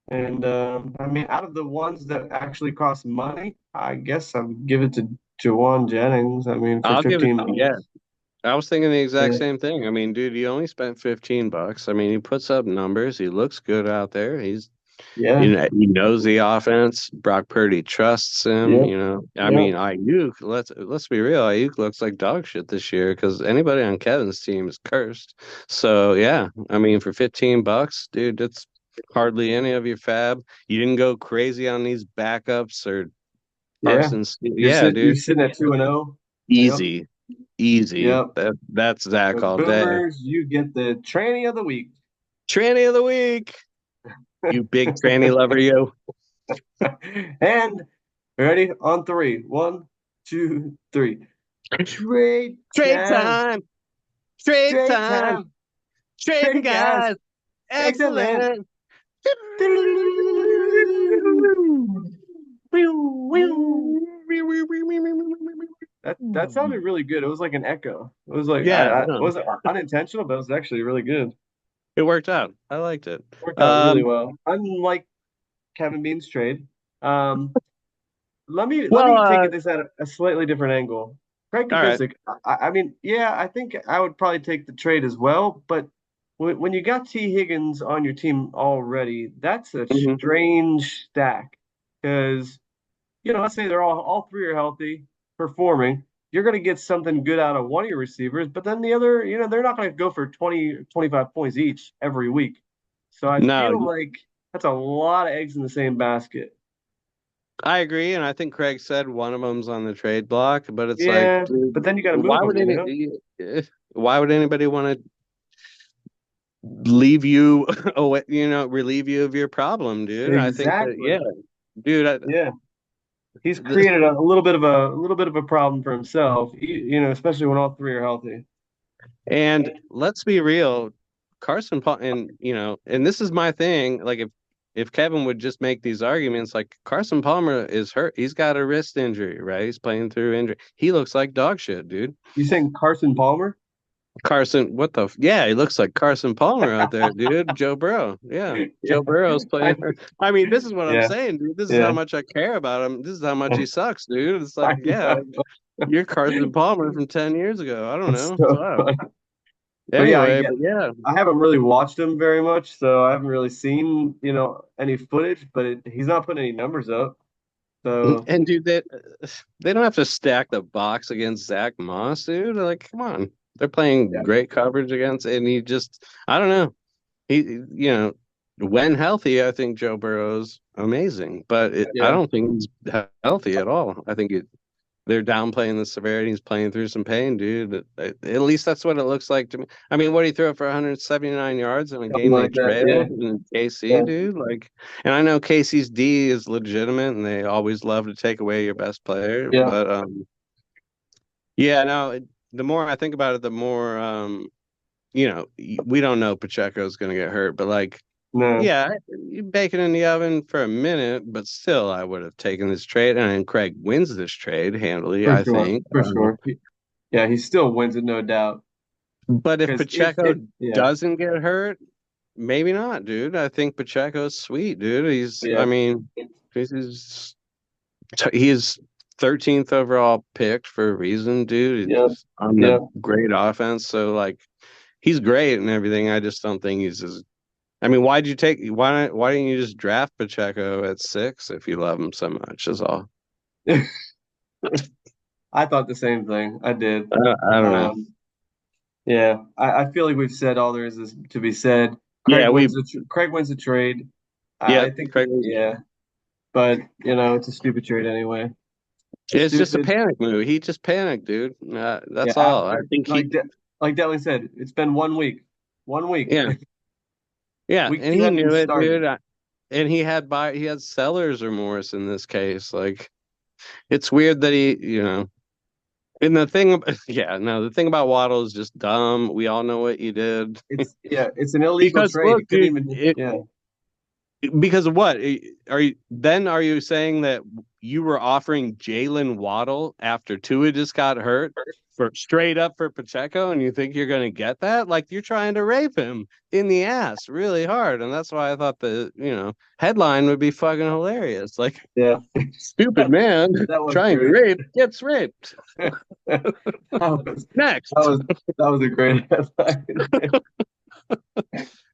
And I mean, out of the ones that actually cost money, I guess I would give it to Jawan Jennings. I mean, for I'll give it. 15 Yeah, bucks. I was thinking the exact Yeah. same thing. I mean, dude, he only spent $15. I mean, he puts up numbers. He looks good out there. Yeah. He knows the offense. Brock Purdy trusts him. Yep. I Yep. mean, Ayuk. Let's be real. Ayuk looks like dog shit this year because anybody on Kevin's team is cursed. So yeah, I mean, for $15, dude, that's hardly any of your fab. You didn't go crazy on these backups or Yeah. Parsons. Yeah, You're dude, sitting at 2-0. Yep. easy, easy. Yep. That's Zach So all day. Boomers, you get the tranny of the week. Tranny of the week. You big tranny lover, you. And ready on three. One, two, three. Trade Trade time. time. Trade Trade time. time. Trading Trading guys. guys. Excellent. Excellent. That sounded really good. It was like an echo. It was like Yeah, it no, wasn't unintentional, but it was actually really good. it worked out. I liked it. Worked out really Um, well. Unlike Kevin Bean's trade. Um, let well, me take this at a slightly different angle. Craig all right. Kubicek, I mean, yeah, I think I would probably take the trade as well, but when you got T. Higgins on your team already, that's a Mhm. strange stack because let's say they're all three are healthy, performing. You're going to get something good out of one of your receivers, but then the other, they're not going to go for 20, 25 points each every week. So I No, feel like that's a lot of eggs in the same basket. I agree, and I think Craig said one of them's on the trade block, but it's like, Yeah, dude, but then you got to move why them, would you know? why would anybody want to leave you away, relieve you of your problem, dude? I think that, yeah, Exactly. dude, Yeah. He's this, created a little bit of a problem for himself, especially when all three are healthy. and let's be real, Carson Paul, and this is my thing, like if Kevin would just make these arguments, like Carson Palmer is hurt, he's got a wrist injury, right? He's playing through injury. He looks like dog shit, dude. You saying Carson Palmer? Carson, what the? Yeah, he looks like Carson Palmer out there, dude. Joe Burrow. Yeah, Yeah. Joe Burrow's I, playing. I mean, this is what I'm yeah. saying, dude. This is how Yeah. much I care about him. This is how much he sucks, dude. It's like, I yeah, know. you're Carson Palmer from 10 years ago. I don't It's know. so Fuck. funny. But yeah, Anyway, but yeah. I haven't really watched him very much, so I haven't really seen, any footage, but he's not putting any numbers up. So, And dude, they don't have to stack the box against Zach Moss, dude. Like, come on. They're playing yeah. great coverage against, and he just, I don't know. He, when healthy, I think Joe Burrow's amazing, but I Yeah. don't think he's healthy at all. I think they're downplaying the severity. He's playing through some pain, dude. At least that's what it looks like to me. I mean, what did he throw for 179 yards in a Something game they like that. Yeah. trailed in KC, Yeah. dude? Like, and I know KC's D is legitimate, and they always love to take away your best player, Yeah. but yeah, no. The more I think about it, the more we don't know Pacheco's going to get hurt, but like. No, Yeah, you bake it in the oven for a minute, but still, I would have taken this trade, and Craig wins this trade handily, for I sure. think. For sure. Yeah, he still wins it, no doubt. But if Because if Pacheco it, yeah, doesn't get hurt, maybe not, dude. I think Pacheco's sweet, dude. I yeah, mean, he's he's 13th overall picked for a reason, dude. yeah, He's on yeah. the great offense, so like he's great and everything. I just don't think he's as I mean, why didn't you just draft Pacheco at 6 if you love him so much, is all. I thought the same thing. I did. I don't know. Um, yeah, I feel like we've said all there is to be said. Yeah, Craig wins the trade. I yep, think, Craig, yeah, but it's a stupid trade anyway. it's just a Stupid. panic move. He just panicked, dude. Yeah, That's all. I after think like Delly said, it's been 1 week. 1 week. yeah, yeah, Week and two he hadn't even knew it, started. dude. And he had sellers remorse in this case. Like, it's weird that and the thing, yeah, no, the thing about Waddle is just dumb. We all know what you did. It's an illegal Because trade. look, It couldn't dude, even. Yeah. because of what? Are you saying that you were offering Jalen Waddle after Tua just got hurt for straight up for Pacheco, and you think you're going to get that? Like you're trying to rape him in the ass really hard, and that's why I thought the headline would be fucking hilarious. Like Yeah. stupid man That was trying to great. rape gets raped. That was that Next. was that was a great headline.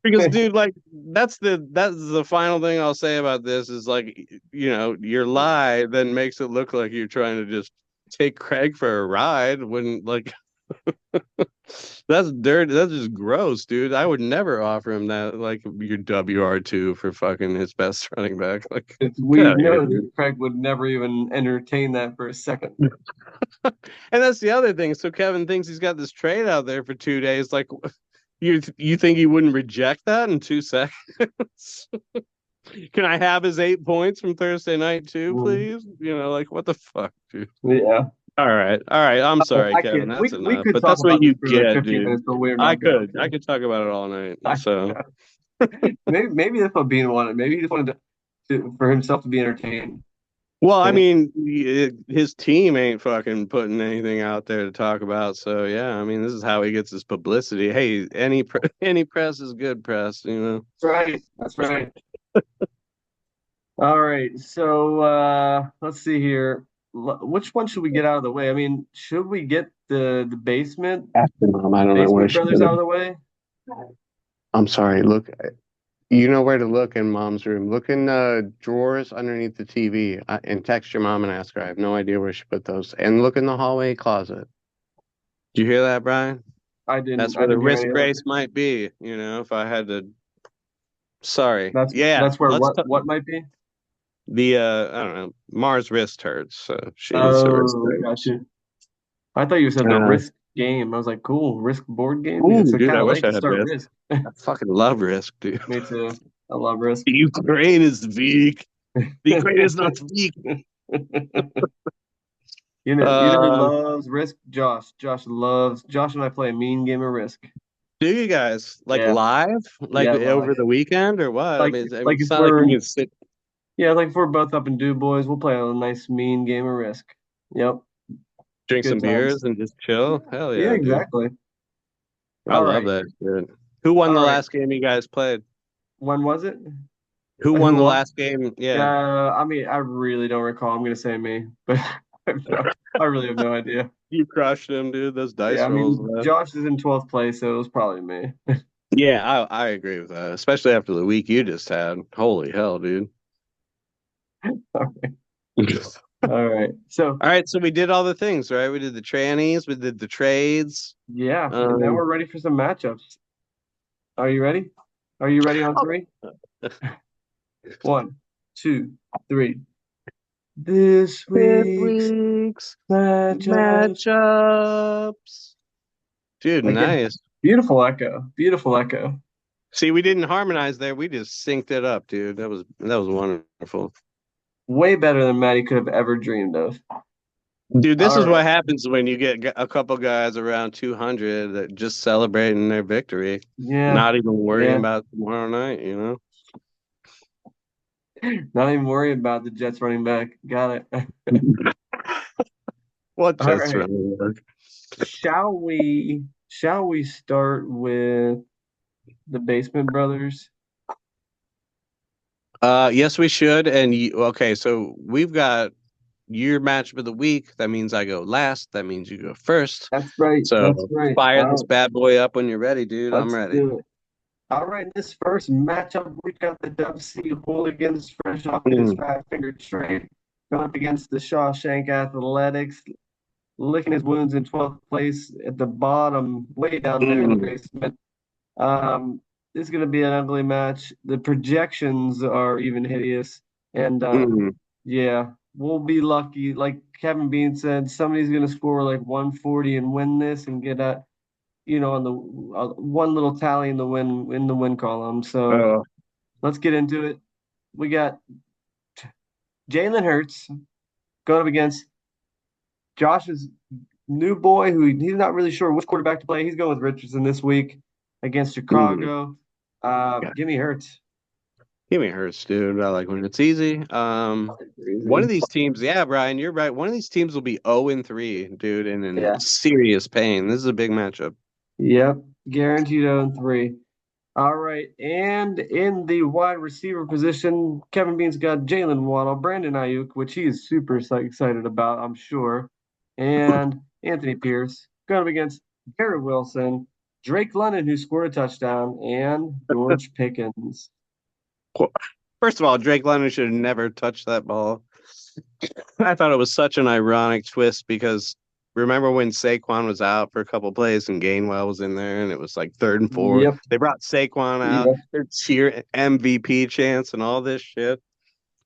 Because dude, like that's the final thing I'll say about this is like, your lie then makes it look like you're trying to just take Craig for a ride when like that's dirty. That's just gross, dude. I would never offer him that like your WR2 for fucking his best running back. Like, get We out of here, know dude. that Craig would never even entertain that for a second. And that's the other thing. So Kevin thinks he's got this trade out there for 2 days. Like, you think he wouldn't reject that in 2 seconds? Can I have his 8 points from Thursday night too, Mm, please? Like what the fuck, dude? yeah. All right. I'm Oh, sorry, I Kevin. can't. That's We enough. could But talk that's what about this you for like get, 15 dude. minutes, but we're not going I to. could talk about it all night. So Maybe that's what Bean wanted. Maybe he just wanted for himself to be entertained. Well, I Yeah. mean, his team ain't fucking putting anything out there to talk about. So yeah, I mean, this is how he gets his publicity. Hey, any press is good press, you know. That's right. That's right. All right. So let's see here. Which one should we get out of the way? I mean, should we get Ask your mom. I don't know where basement she brothers out of is. the way? I'm sorry. Look, you know where to look in mom's room. Look in drawers underneath the TV and text your mom and ask her. I have no idea where she put those. And look in the hallway closet. Did you hear that, Brian? That's I where the didn't hear wrist any of that. brace might be. You know, if I had to. Sorry. Yeah, That's where let's talk. what might be? The I don't know. Mars wrist hurts, so she needs a wrist Oh, brace. gotcha. I thought you said the Uh, Risk game. I was like, cool, Risk board game. It's ooh, dude, kind I of wish late I to had start Risk. Risk. I fucking love Risk, dude. Me too. I love Risk. Ukraine is weak. The Ukraine is not weak. You know who Uh, loves Risk? Josh. Josh and I play a mean game of Risk. do you guys like Yeah, live, like yeah, over live. the weekend or what? I mean, Like it's if not like you we're can sit, yeah, like if we're both up in Du Bois, we'll play a nice mean game of Risk. Yep, drink good some times. beers, and just chill. Hell Yeah, yeah, dude. exactly. I All love right, that shit. Who won all the right. last game you guys played? When was it? Who Who won the won? last game? Yeah. I mean, I really don't recall. I'm gonna say me, but I really have no idea. You crushed him, dude. Those Yeah, dice I rolls. mean, Josh is in 12th place, so it was probably me. Yeah, I agree with that, especially after the week you just had. Holy hell, dude. All right. So, All right, so we did all the things, right? We did the trannies, we did the trades. yeah, and now Um, we're ready for some matchups. Are you ready? Are you ready on oh, three? One, two, three. This this week's week's matchups. matchups. Dude, Again, nice. beautiful echo. Beautiful echo. See, we didn't harmonize there. We just synced it up, dude. That was wonderful. Way better than Maddie could have ever dreamed of. Dude, this All is right. what happens when you get a couple guys around 200 that just celebrating their victory, Yeah. not even worrying Yeah. about tomorrow night, you know? Not even worried about the Jets running back. Got it. What All just right. really work? Shall we start with the Basement Brothers? Yes, we should. And okay, so we've got your matchup of the week. That means I go last. That means you go first. That's right. That's So right. fire All this right. bad boy up when you're ready, dude. I'm Let's ready. do it. All right. This first matchup, we've got the WC Hooligans fresh off his Mm, five-finger trade going up against the Shawshank Athletics, licking his wounds in 12th place at the bottom, way down there in the mm, basement. This is going to be an ugly match. The projections are even hideous. And mm, yeah, we'll be lucky. Like Kevin Bean said, somebody's going to score like 140 and win this and get a, on the one little tally in the win column. So uh, let's get into it. We got Jalen Hurts going up against Josh's new boy, who he's not really sure which quarterback to play. He's going with Richardson this week against mm. Chicago. Yeah, Give me Hurts. give me Hurts, dude. I like when it's easy. One of Easy. these teams, yeah, Brian, you're right. One of these teams will be 0-3, dude, and in Yeah. serious pain. This is a big matchup. Yep. Guaranteed 0-3. All right. And in the wide receiver position, Kevin Bean's got Jalen Waddle, Brandon Ayuk, which he is super excited about, I'm sure, and Anthony Pierce going up against Garrett Wilson, Drake London, who scored a touchdown, and George Pickens. First of all, Drake London should have never touched that ball. I thought it was such an ironic twist because remember when Saquon was out for a couple plays and Gainwell was in there and it was like 3rd and 4. Yep. They brought Saquon out, Yep. their cheer MVP chance and all this shit.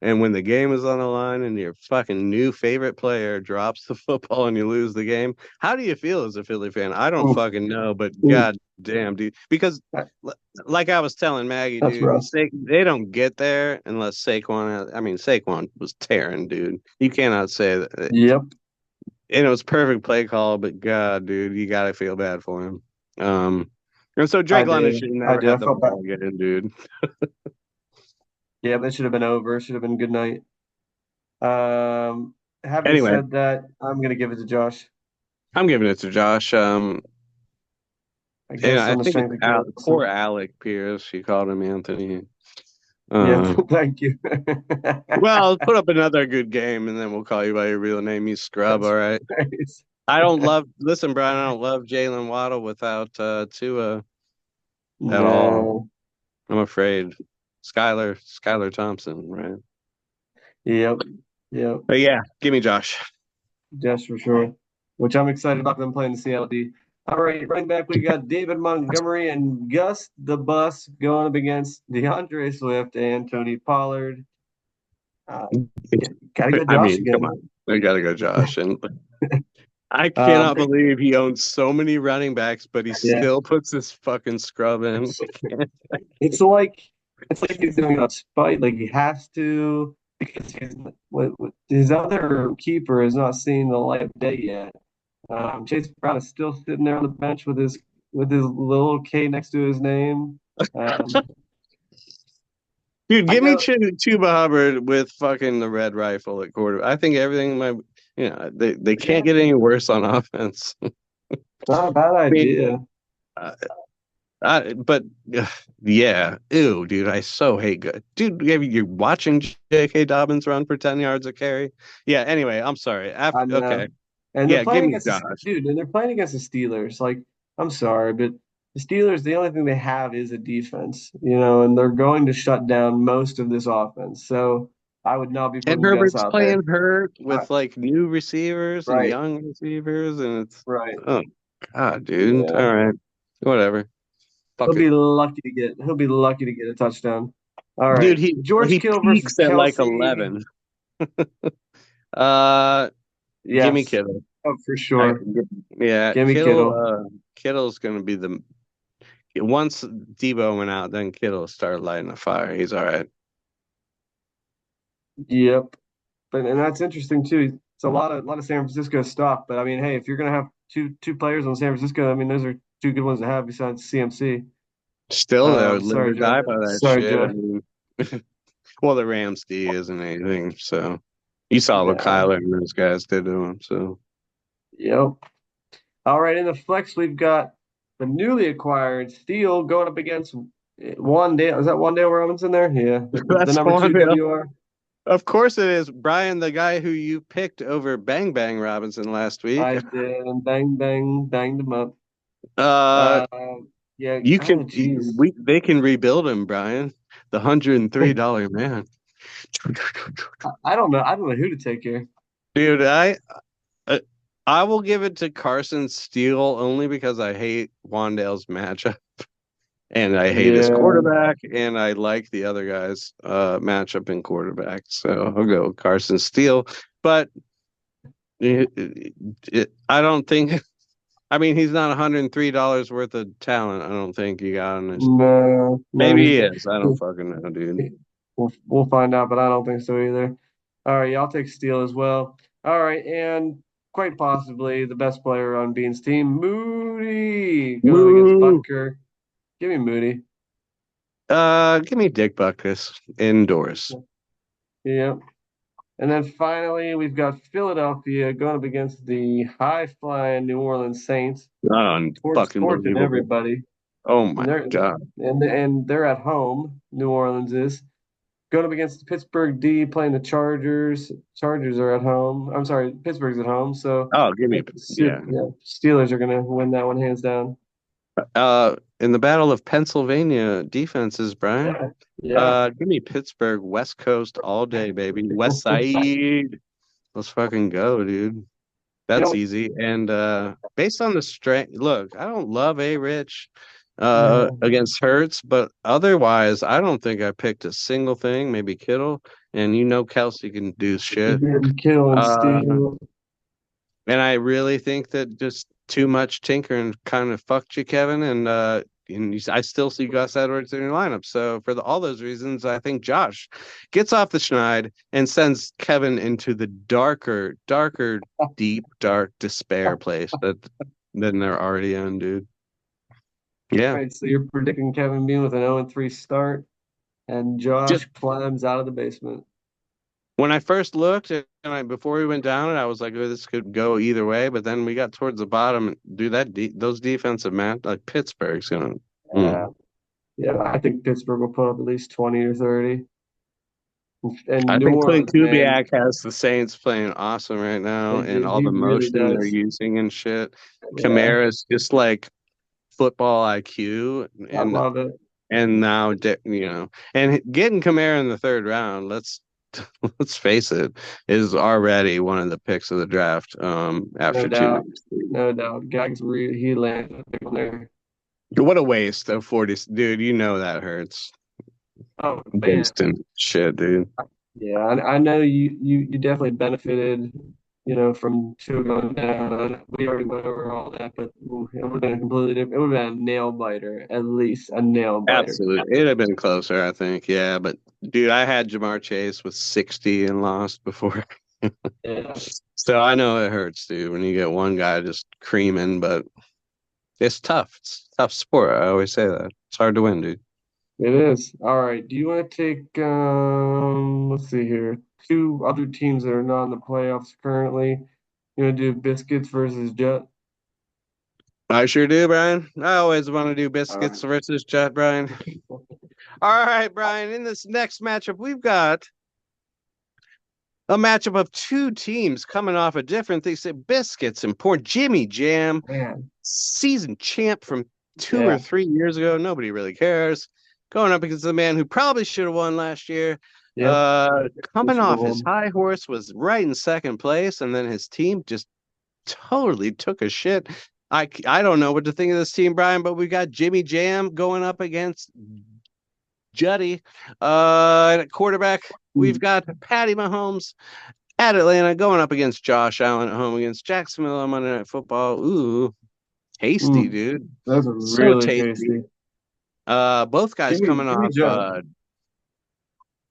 And when the game is on the line and your fucking new favorite player drops the football and you lose the game, how do you feel as a Philly fan? I don't Oof, fucking know, but oof. god damn, dude. Because like I was telling Maggie, That's dude, rough. they don't get there unless Saquon. I mean, Saquon was tearing, dude. You cannot say that. Yep. And it was perfect play call, but god, dude, you gotta feel bad for him. And so I Drake London do. should I never do. I have the felt bad. ball again, dude. Yeah, that should have been over. Should have been good night. Um, Having Anyway, said that, I'm gonna give it to Josh. I'm giving it to Josh. I And guess I on the think it's strength of poor Carson. Alec Pierce. She called him Anthony. Yeah, Uh, thank you. well, put up another good game, and then we'll call you by your real name, you scrub. That's All right. nice. I don't love. Listen, Brian. I don't love Jalen Waddle without Tua at all. No. I'm afraid. Skylar Thompson, right? Yep. Yep. But yeah, give me Josh. Just for sure. Which I'm excited about them playing the CLD. All right, running back, we got David Montgomery and Gus the Bus going up against DeAndre Swift and Tony Pollard. Uh, gotta go I Josh mean, come again. on. We gotta go Josh. And I Um, cannot believe he owns so many running backs, but he yeah, still puts this fucking scrub in. I can't. it's like he's doing it on spite. Like he has to because his other keeper has not seen the light of day yet. Chase Brown is still sitting there on the bench with his little K next to his name. Um, Dude, I give me go. Chuba Hubbard with fucking the red rifle at quarter. I think everything might, they Yeah, can't get any worse on offense. I not a bad mean, idea. uh, but yeah, ew, dude, I so hate good. Dude, you're watching J.K. Dobbins run for 10 yards a carry. Yeah, anyway, I'm sorry. I Okay. know. And they're Yeah, give playing me against Josh. and they're playing against the Steelers. Like, I'm sorry, but the Steelers, the only thing they have is a defense, and they're going to shut down most of this offense. So I would not be And putting Gus Herbert's out there. playing hurt Uh, with like new receivers and right, young receivers, and it's right. oh God, dude. Yeah. All right, whatever. He'll Fuck it, be lucky to get a touchdown. All dude. right. He George Kittle versus peaks at like Kelsey. 11. Uh, give me Yes. Kittle. Oh, for I, sure. yeah, Give me Kittle. Kittle. Kittle's gonna be the once Debo went out, then Kittle started lighting a fire. He's all right. Yep. And that's interesting too. It's a lot of San Francisco stuff. But I mean, hey, if you're gonna have two players on San Francisco, I mean, those are two good ones to have besides CMC. Still, they would live Sorry, or Josh. die by that Sorry, shit. I Josh. mean, well, the Rams D isn't anything, so you saw what Yeah. Kyler and those guys did to him. So Yep. All right. In the flex, we've got the newly acquired Steele going up against Wandale. Is that Wandale Robinson there? Yeah. The that's number two one. WR. Of course it is. Brian, the guy who you picked over Bang Bang Robinson last week. I did, and bang, bang, banged him up. Uh, Uh, yeah. you Oh, can geez. they can rebuild him, Brian. The $103 man. I don't know. I don't know who to take here. Dude, uh, I will give it to Carson Steele only because I hate Wandale's matchup and I hate his Yeah. quarterback and I like the other guy's matchup in quarterback. So I'll go Carson Steele. But I don't think I mean, he's not $103 worth of talent. I don't think you got on this. No, no, Maybe he is. I don't fucking know, dude. we'll find out, but I don't think so either. All right, yeah, I'll take Steele as well. All right, and quite possibly the best player on Bean's team, Moody, going up against Woo! Butker. Give me Moody. Give me Dick Buckus indoors. Yeah. And then finally, we've got Philadelphia going up against the high-flying New Orleans Saints, Unfucking torching believable. everybody. Oh And my they're God. and they're at home. New Orleans is. Going up against the Pittsburgh D, playing the Chargers. Chargers are at home. I'm sorry, Pittsburgh's at home. So Oh, give I me think yeah. yeah, Steelers are going to win that one hands down. In the Battle of Pennsylvania defenses, Brian. Yeah, yeah. Give me Pittsburgh West Coast all day, baby. West Side. Let's fucking go, dude. You That's know, easy. And based on the strength, look, I don't love A Rich no, against Hurts, but otherwise, I don't think I picked a single thing. Maybe Kittle, and Kelsey can do shit. Kittle and Uh, Steele. and I really think that just too much tinkering kind of fucked you, Kevin. I still see Gus Edwards in your lineup. So for all those reasons, I think Josh gets off the schneid and sends Kevin into the darker, deep, dark despair place than they're already in, dude. All Yeah. right, so you're predicting Kevin Bean with an 0-3 start, and Just Josh climbs out of the basement. When I first looked before we went down it, I was like, oh, this could go either way. But then we got towards the bottom, and dude, those defensive man like Pittsburgh's gonna. Yeah, Mm. yeah. I think Pittsburgh will put up at least 20 or 30. And I New think Clint Orleans, man, Kubiak has the Saints playing awesome right now, and all he the really motion they're does. using and shit. Yeah, Kamara's just like football IQ, I love it. and now and getting Kamara in the third round. Let's face it, is already one of the picks of the draft. No After two doubt, weeks, no doubt. Gags really he landed a big one there. what a waste of 40, dude. You know that hurts. Oh man, Wasting shit, dude. yeah. I know you definitely benefited, from two going down. We already went over all that, but ooh, it would have been a completely different. It would have been a nail biter, at least a nail biter. Absolutely, it'd have been closer, I think. Yeah, but dude, I had Jamar Chase with 60 and lost before. Yeah, So I know it hurts, dude, when you get one guy just creaming, but it's tough. It's a tough sport. I always say that. It's hard to win, dude. it is. All right. Do you want to take let's see here, two other teams that are not in the playoffs currently? You want to do Biscuits versus Jet? I sure do, Brian. I always want to do All biscuits right. versus Jet, Brian. All right, Brian. In this next matchup, we've got a matchup of two teams coming off a different thing. Say biscuits and poor Jimmy Jam, Man. season champ from two or Yeah. 3 years ago. Nobody really cares. Going up against the man who probably should have won last year. Yep. They Coming should have off his won. high horse was right in second place, and then his team just totally took a shit. I don't know what to think of this team, Brian, but we got Jimmy Jam going up against Juddy. At quarterback, we've got Patty Mahomes at Atlanta going up against Josh Allen at home against Jacksonville on Monday Night Football. Ooh, tasty, Mm, dude. those are So really tasty. tasty. Both guys coming Give me off. Joe.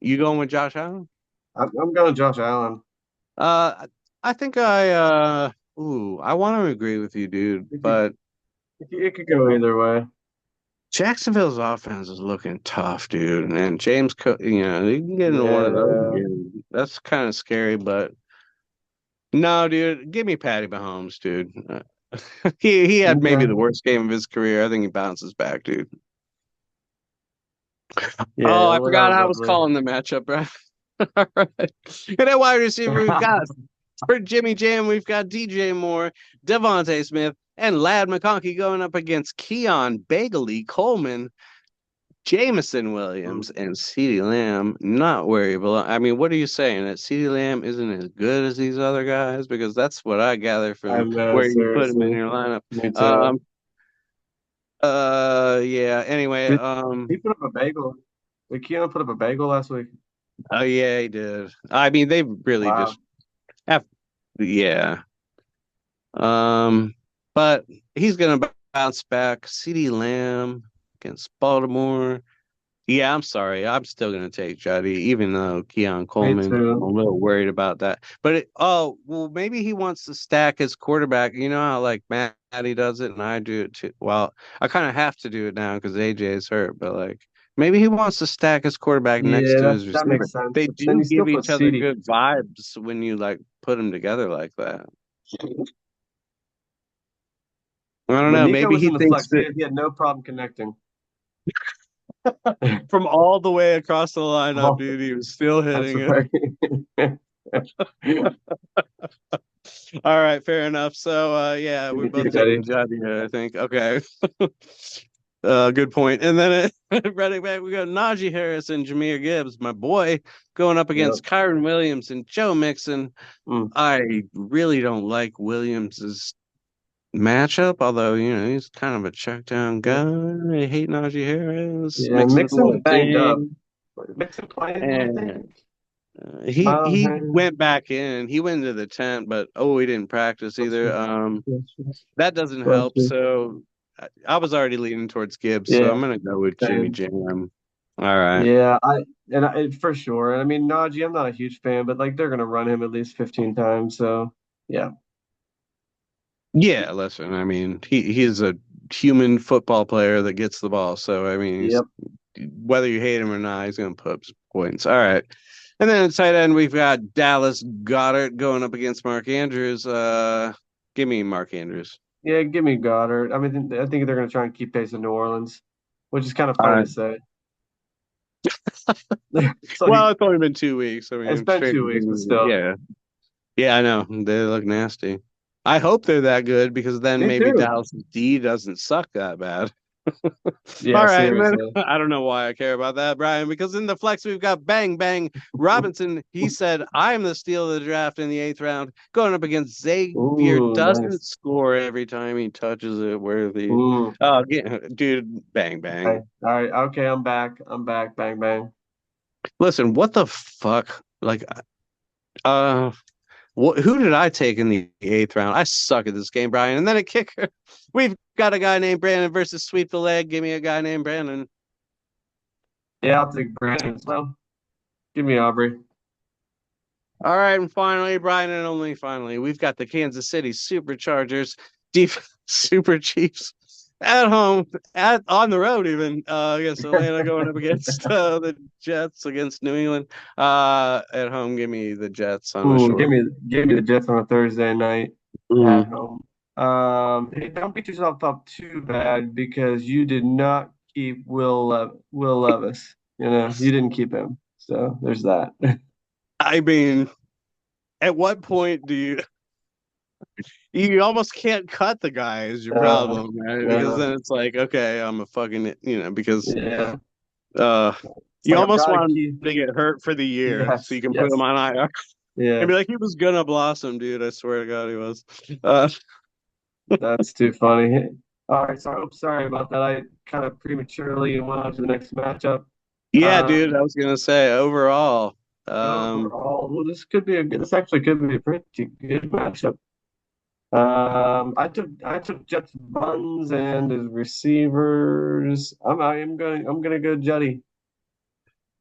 You going with Josh Allen? I'm going Josh Allen. Uh, I think I want to agree with you, dude, It could, but it could go either way. Jacksonville's offense is looking tough, dude. And you can get into one of those Yeah. again. That's kind of scary, but no, dude, give me Patty Mahomes, dude. He had maybe Okay. the worst game of his career. I think he bounces back, dude. Oh, Yeah, I well, that forgot was I was ugly. calling the matchup, bro. All right. And at wide receiver, we've got for Jimmy Jam, we've got DJ Moore, Devontae Smith, and Lad McConkey going up against Keon Bagley Coleman, Jameson Mm. Williams, and CeeDee Lamb. Not where he belongs. I mean, what are you saying? That CeeDee Lamb isn't as good as these other guys? Because that's what I gather I from know, where you put him in seriously. your lineup. Me too. Um, yeah. Anyway, Did he put up a bagel? Did Keon put up a bagel last week? oh yeah, he did. I mean, they really Wow. just have, yeah. Um, but he's gonna bounce back. CeeDee Lamb against Baltimore. Yeah, I'm sorry. I'm still gonna take Juddy, even though Keon Me Coleman, I'm a too. little worried about that. But oh, well, maybe he wants to stack his quarterback. You know how like Matty does it, and I do it too. Well, I kind of have to do it now because AJ is hurt. But like, maybe he wants to stack his quarterback next to Yeah, his that receiver. makes sense. They But then do you still give put each other CD. good vibes when you like put them together like that. I don't When know. Nico Maybe was he in the thinks flex, that he had no problem connecting. from all the way across the lineup, Oh, dude, he was still that's hitting right. it. All right, fair enough. So yeah, Give we're me both T, Daddy. taking Juddy, I think. Okay. Good point. And then running back, we got Najee Harris and Jameer Gibbs, my boy, going up Yep. against Kyron Williams and Joe Mixon. Mm. I really don't like Williams's matchup, although he's kind of a check down guy. I hate Najee Harris. Yeah, Mixon's Mixon's more banged up. big. Mixon playing, I And think. he went back in. He went into the tent, but he didn't practice either. That doesn't help. So I was already leaning towards Gibbs, so Yeah, I'm gonna go with Jimmy same. Jam. All right. Yeah, for sure. I mean, Najee, I'm not a huge fan, but like they're gonna run him at least 15 times. So yeah. Yeah, listen, I mean, he's a human football player that gets the ball. So I mean, he's Yep. whether you hate him or not, he's gonna put up some points. All right. And then at tight end, we've got Dallas Goddard going up against Mark Andrews. Give me Mark Andrews. Yeah, give me Goddard. I mean, I think they're going to try and keep pace in New Orleans, which is kind of All funny right. to say. It's like Well, it's only been 2 weeks. I it's mean, been straight. 2 weeks, but still, Yeah. Yeah, I know. They look nasty. I hope they're that good because then me maybe too. Dallas D doesn't suck that bad. Yeah, All right, man. seriously. I don't know why I care about that, Brian, because in the flex we've got Bang Bang Robinson. He said, I'm the steal of the draft in the eighth round, going up against Xavier. Ooh, Doesn't nice. score every time he touches it. Worthy. Ooh, Oh, dude, Bang okay. Bang. All right. Okay, I'm back. I'm back. Bang, bang. Listen, what the fuck? Like, uh, who did I take in the eighth round? I suck at this game, Brian. And then a kicker. We've got a guy named Brandon versus Sweep the Leg. Give me a guy named Brandon. Yeah, I'll take Brandon as well. Give me Aubrey. All right, and finally, Brian, and only finally, we've got the Kansas City Superchargers, deep Super Chiefs at home, at on the road, even against Atlanta, going up against the Jets against New England. At home, give me the Jets on a Ooh, short. give me the Jets on a Thursday night at Mm. home. Hey, don't beat yourself up too bad because you did not keep Will Levis. You know, you didn't keep him. So there's that. I mean, at what point do you almost can't cut the guy is your Uh, problem, right? Because uh, then it's like, okay, I'm a fucking, because yeah, uh it's you like I've almost got to want him keep. to get hurt for the year so you Yes, can put him yes, on IR and yeah. be like, he was gonna blossom, dude. I swear to God, he was. Uh, That's too funny. All right, sorry about that. I kind of prematurely went on to the next matchup. yeah, dude. I Um, was gonna say overall, um, Overall, well, this actually could be a pretty good matchup. I took Jets Buns and his receivers. I'm gonna go Juddy.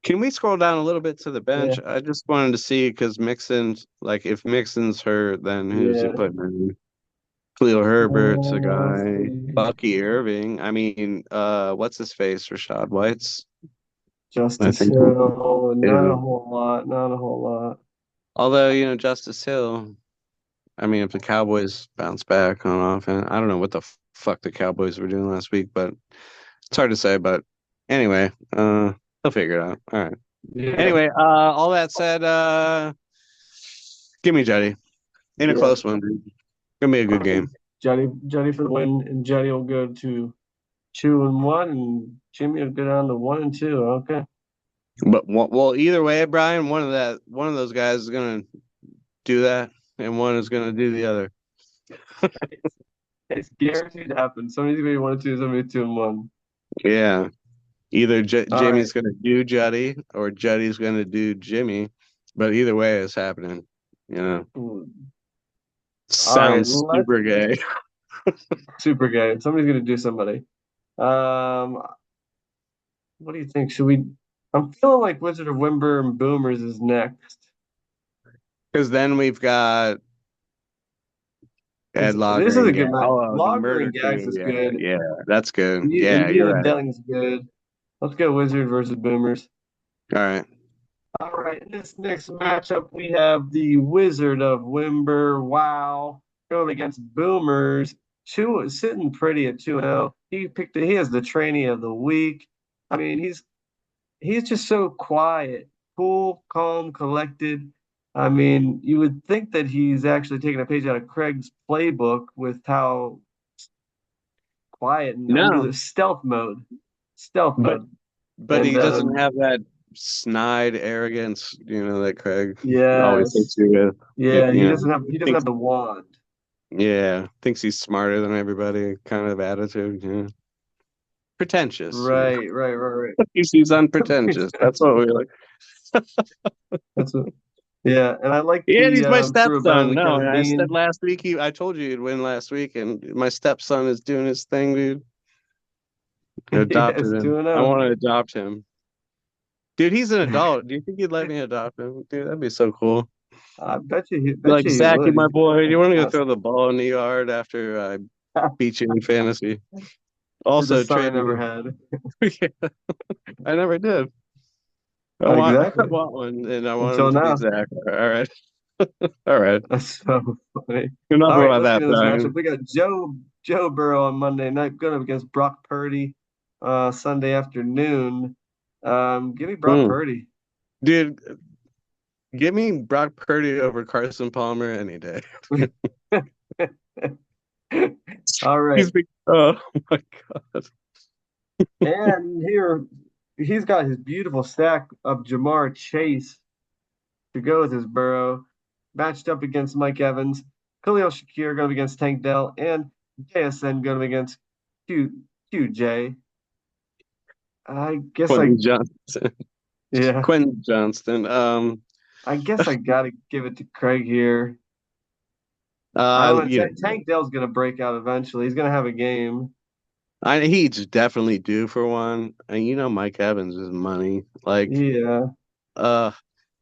can we scroll down a little bit to the Yeah, bench? I just wanted to see because Mixon's like, if Mixon's hurt, then who's he yeah. putting in? Cleo Herbert's a Let's guy. see. Bucky Irving. I mean, what's his face? Rashad White's. I Justice think Hill, he not a is. whole lot, not a whole lot. Although, Justice Hill, I mean, if the Cowboys bounce back on offense, I don't know what the fuck the Cowboys were doing last week, but it's hard to say. But anyway, they'll figure it out. All right. Yeah, Anyway, all that said, give me Jetty in a yeah. close one, dude. Gonna be a good Okay. game. Juddy for the win, and Juddy will go to 2-1, and Jimmy will go down to 1-2. Okay. But well, either way, Brian, one of those guys is gonna do that, and one is gonna do the other. It's guaranteed to happen. Somebody's gonna be 1-2, somebody 2-1. Yeah. Either All right. Jimmy's going to do Juddy or Juddy's going to do Jimmy, but either way, it's happening. You know, All right. sounds Let's super gay. super gay. Somebody's gonna do somebody. Um, what do you think? Should we? I'm feeling like Wizard of Wimber and Boomers is next. Because then we've got Ed This Logger is a and good match. the Logger Murder and Gags Crew. is Yeah, good. yeah, that's good. And Yeah, you're Neil right. Delling's good. Let's go Wizard versus Boomers. All right. All right, in this next matchup, we have the Wizard of Wimber. Wow, going against Boomers. Two sitting pretty at 2-0. He has the trainee of the week. I mean, he's just so quiet, cool, calm, collected. I mean, you would think that he's actually taking a page out of Craig's playbook with how quiet and under No, the stealth mode. Stealth but mode. he And doesn't have that snide arrogance, that Craig always hits yes, you with. yeah, he doesn't Thinks, have the wand. yeah, thinks he's smarter than everybody kind of attitude. Yeah, pretentious. Right. He's unpretentious. That's what we like. That's what, yeah, and I like Yeah, the he's my threw a bone in stepson. the No, can of I said beans. last week I told you he'd win last week, and my stepson is doing his thing, dude. I Yes, adopted him. I 2-0. want to adopt him. Dude, he's an adult. Do you think he'd let me adopt him? Dude, that'd be so cool. Bet Like, you he Zachy, would. my He's boy, do you want to go fantastic. throw the ball in the yard after I beat you in fantasy? You're the Also, son I trade never me. had. Yeah, I never did. I Exactly. want one, and I want him Until to be now. Zach. All right, all right. That's so funny. Enough All right, about let's get that, into this matchup. Brian. We got Joe Burrow on Monday night going up against Brock Purdy Sunday afternoon. Give me Brock Mm. Purdy. Dude, give me Brock Purdy over Carson Palmer any day. All right. He's big. Oh my God. And here he's got his beautiful stack of Jamar Chase to go with his Burrow, matched up against Mike Evans, Khalil Shakir going up against Tank Dell, and JSN going up against QJ. I guess I Quentin Johnson. yeah, Quentin Johnston. I guess I gotta give it to Craig here. I don't know. You know, Tank Dell's gonna break out eventually. He's gonna have a game. he's definitely due for one. And you know, Mike Evans is money. Like, Yeah, uh,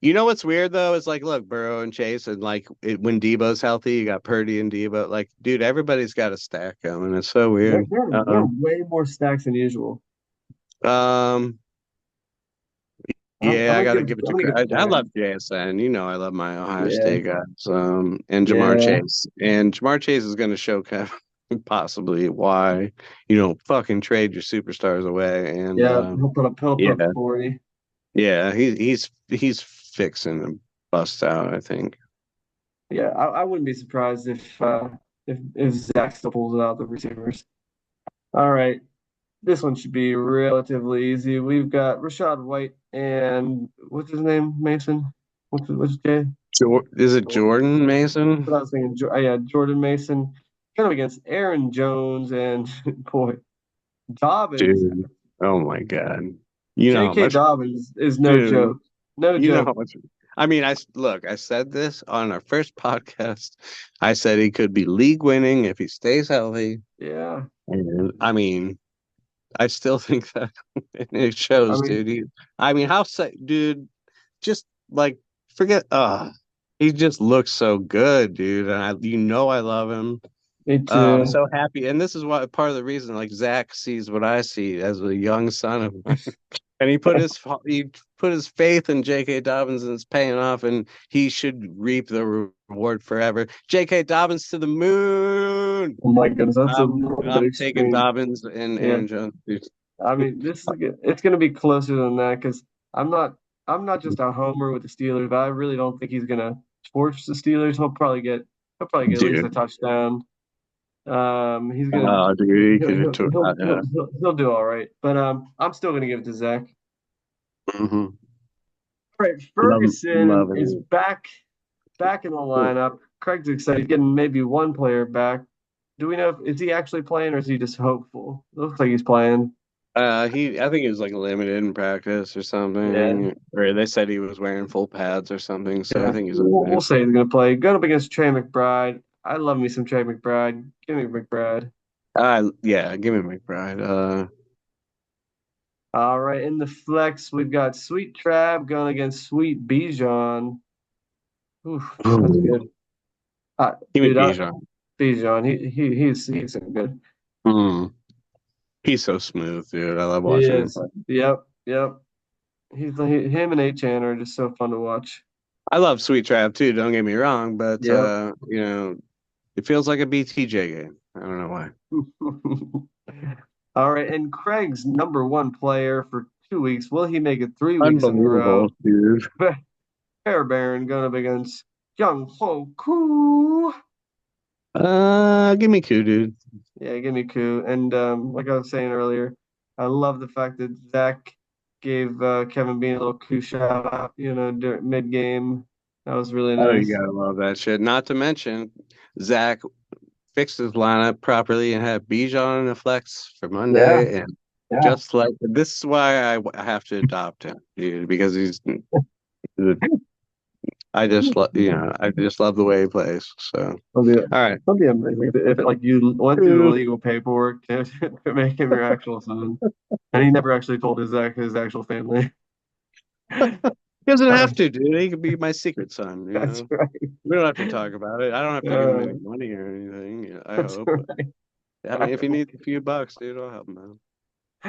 you know what's weird though? Is like, look, Burrow and Chase, and like when Debo's healthy, you got Purdy and Debo. Like, dude, everybody's got a stack going. It's so there, weird. there, there are way more stacks than usual. Um, yeah, I got to give it I'm to gonna give Craig. it to I Craig. love JSN. You know, I love my Ohio Yeah, State guys. And Jamar yeah, Chase. And Jamar Chase is going to show Kevin possibly why you don't fucking trade your superstars away. And yeah. He'll put up yeah, 40. yeah, he's fixing to bust out, I think. Yeah, I wouldn't be surprised if Zach still pulls it out the receivers. All right, this one should be relatively easy. We've got Rashad White and what's his name? Mason. What's Jay? Is it Jordan Mason? What I was thinking. Yeah, Jordan Mason. Kind of against Aaron Jones and boy Dobbins. Dude, oh my God. You know how J.K. much, Dobbins is no dude, joke. No you know joke. how much. I mean, I said this on our first podcast. I said he could be league winning if he stays healthy. Yeah. And I mean, I still think that it I shows, mean, dude. I mean, dude, just like forget, he just looks so good, dude. And I love him. me I'm too. so happy, and this is what part of the reason. Like Zach sees what I see as a young son of mine, and he put his faith in J.K. Dobbins, and it's paying off, and he should reap the reward forever. J.K. Dobbins to the moon. Oh my goodness, that's a I'm little bit I'm taking extreme. Dobbins and Yeah. Aaron Jones, dude. I mean, it's going to be closer than that because I'm not I'm not just a homer with the Steelers, but I really don't think he's going to torch the Steelers. He'll probably get at least a Dude, touchdown. He's gonna oh, dude, he he'll could have he'll took he'll that. he'll, Yeah. he'll, he'll do all right. But I'm still gonna give it to Zach. Hmm. All right, Ferguson is Loving back in the it. lineup. Craig's excited, he's getting maybe one player back. Do we know is he actually playing or is he just hopeful? It looks like he's playing. I think he was like limited in practice or Yeah, something, or they said he was wearing full pads or something. So I yeah. think he's We'll okay. say he's gonna play. Going up against Trey McBride. I love me some Trey McBride. Give me McBride. Yeah, give me McBride. All right, in the flex, we've got Sweet Trab going against Sweet Bijan. Oof, that's Ooh, good. give me Dude, Bijan. Bijan, he's so good. Mm. He's so smooth, dude. I love He watching him is. play. Yep, yep. Him and Achan are just so fun to watch. I love Sweet Trap too. Don't get me wrong, but Yep. it feels like a BTJ game. I don't know why. All right, and Craig's number one player for 2 weeks. Will he make it 3 weeks in a row? Unbelievable, dude. Bear Baron going up against Young Ho Koo. Give me Q, dude. Yeah, give me Koo. And like I was saying earlier, I love the fact that Zach gave Kevin Bean a little Koo shout out, mid game. That was really Oh, you nice. gotta love that shit. Not to mention, Zach fixed his lineup properly and had Bijan in the flex for Yeah, Monday, and yeah. just like this is why I have to adopt him, dude, because I just love the way he plays. So, It'll be, all right. it'll be amazing if like you went through the legal paperwork to make him your actual son, and he never actually told his actual family. He doesn't have to, dude. He could be my secret son, you That's know. right. We don't have to talk about it. I don't have to give him any Uh, money or anything. I that's hope. right. I mean, if he needs a few bucks, dude, I'll help him out.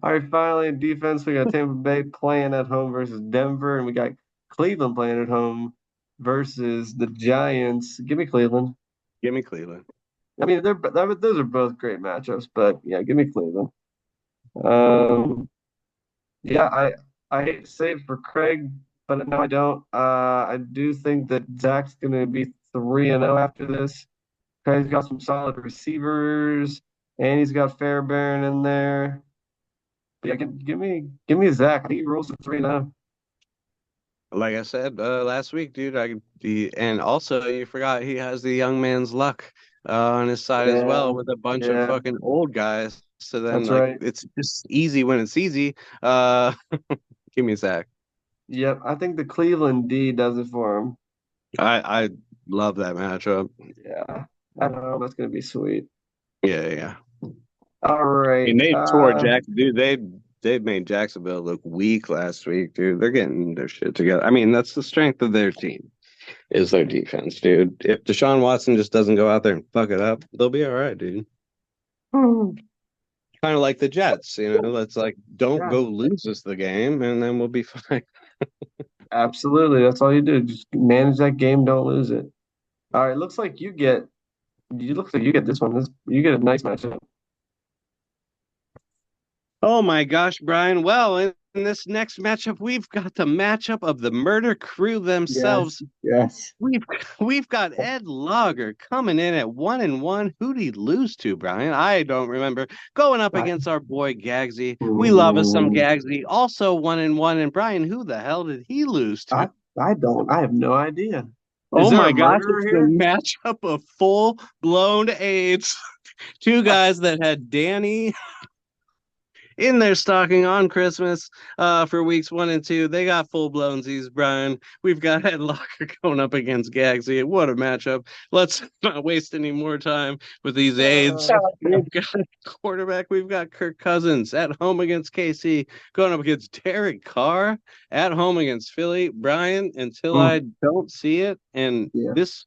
All right, finally, in defense, we got Tampa Bay playing at home versus Denver, and we got Cleveland playing at home versus the Giants. Give me Cleveland. Give me Cleveland. I mean, those are both great matchups, but yeah, give me Cleveland. Um, yeah, I hate to say it for Craig, but no, I don't. I do think that Zach's gonna be 3-0 after this. Craig's got some solid receivers, and he's got Fairbairn in there. But yeah, give me Zach. I think he rolls to 3-0. Like I said last week, dude, and also you forgot he has the young man's luck on his side as Yeah, well with a bunch of yeah, fucking old guys. So then, that's like, right. it's just easy when it's easy. Uh, give me a Zach. Yep, I think the Cleveland D does it for him. I love that matchup. Yeah, I know that's gonna be sweet. Yeah, yeah. All right. And they tore Jackson, dude. They made Jacksonville look weak last week, dude. They're getting their shit together. I mean, that's the strength of their team is their defense, dude. If Deshaun Watson just doesn't go out there and fuck it up, they'll be all right, dude. Hmm, Kind of like the Jets, you know. Let's like don't yeah, go lose us the game, and then we'll be fine. absolutely. That's all you do. Just manage that game, don't lose it. All right, looks like you get this one. You get a nice matchup. Oh my gosh, Brian. Well, in this next matchup, we've got the matchup of the murder crew Yes, themselves. yes. We've we've got Ed Lager coming in at 1-1. Who'd he lose to, Brian? I don't remember. Going up I, against our boy Gagsy. We love us some mm, Gagsy. Also 1-1. And Brian, who the hell did he lose I to? I don't. I have no idea. Is Oh there a my gosh, murderer it's the here? matchup of full blown AIDS. Two guys that had Danny in their stocking on Christmas for weeks 1 and 2. They got full blown Z's, Brian. We've got Headlocker going up against Gagsy. What a matchup. Let's not waste any more time with these aides. We've got quarterback. We've got Kirk Cousins at home against KC, going up against Derek Carr at home against Philly. Brian, until Mm, I don't see it, and yeah, this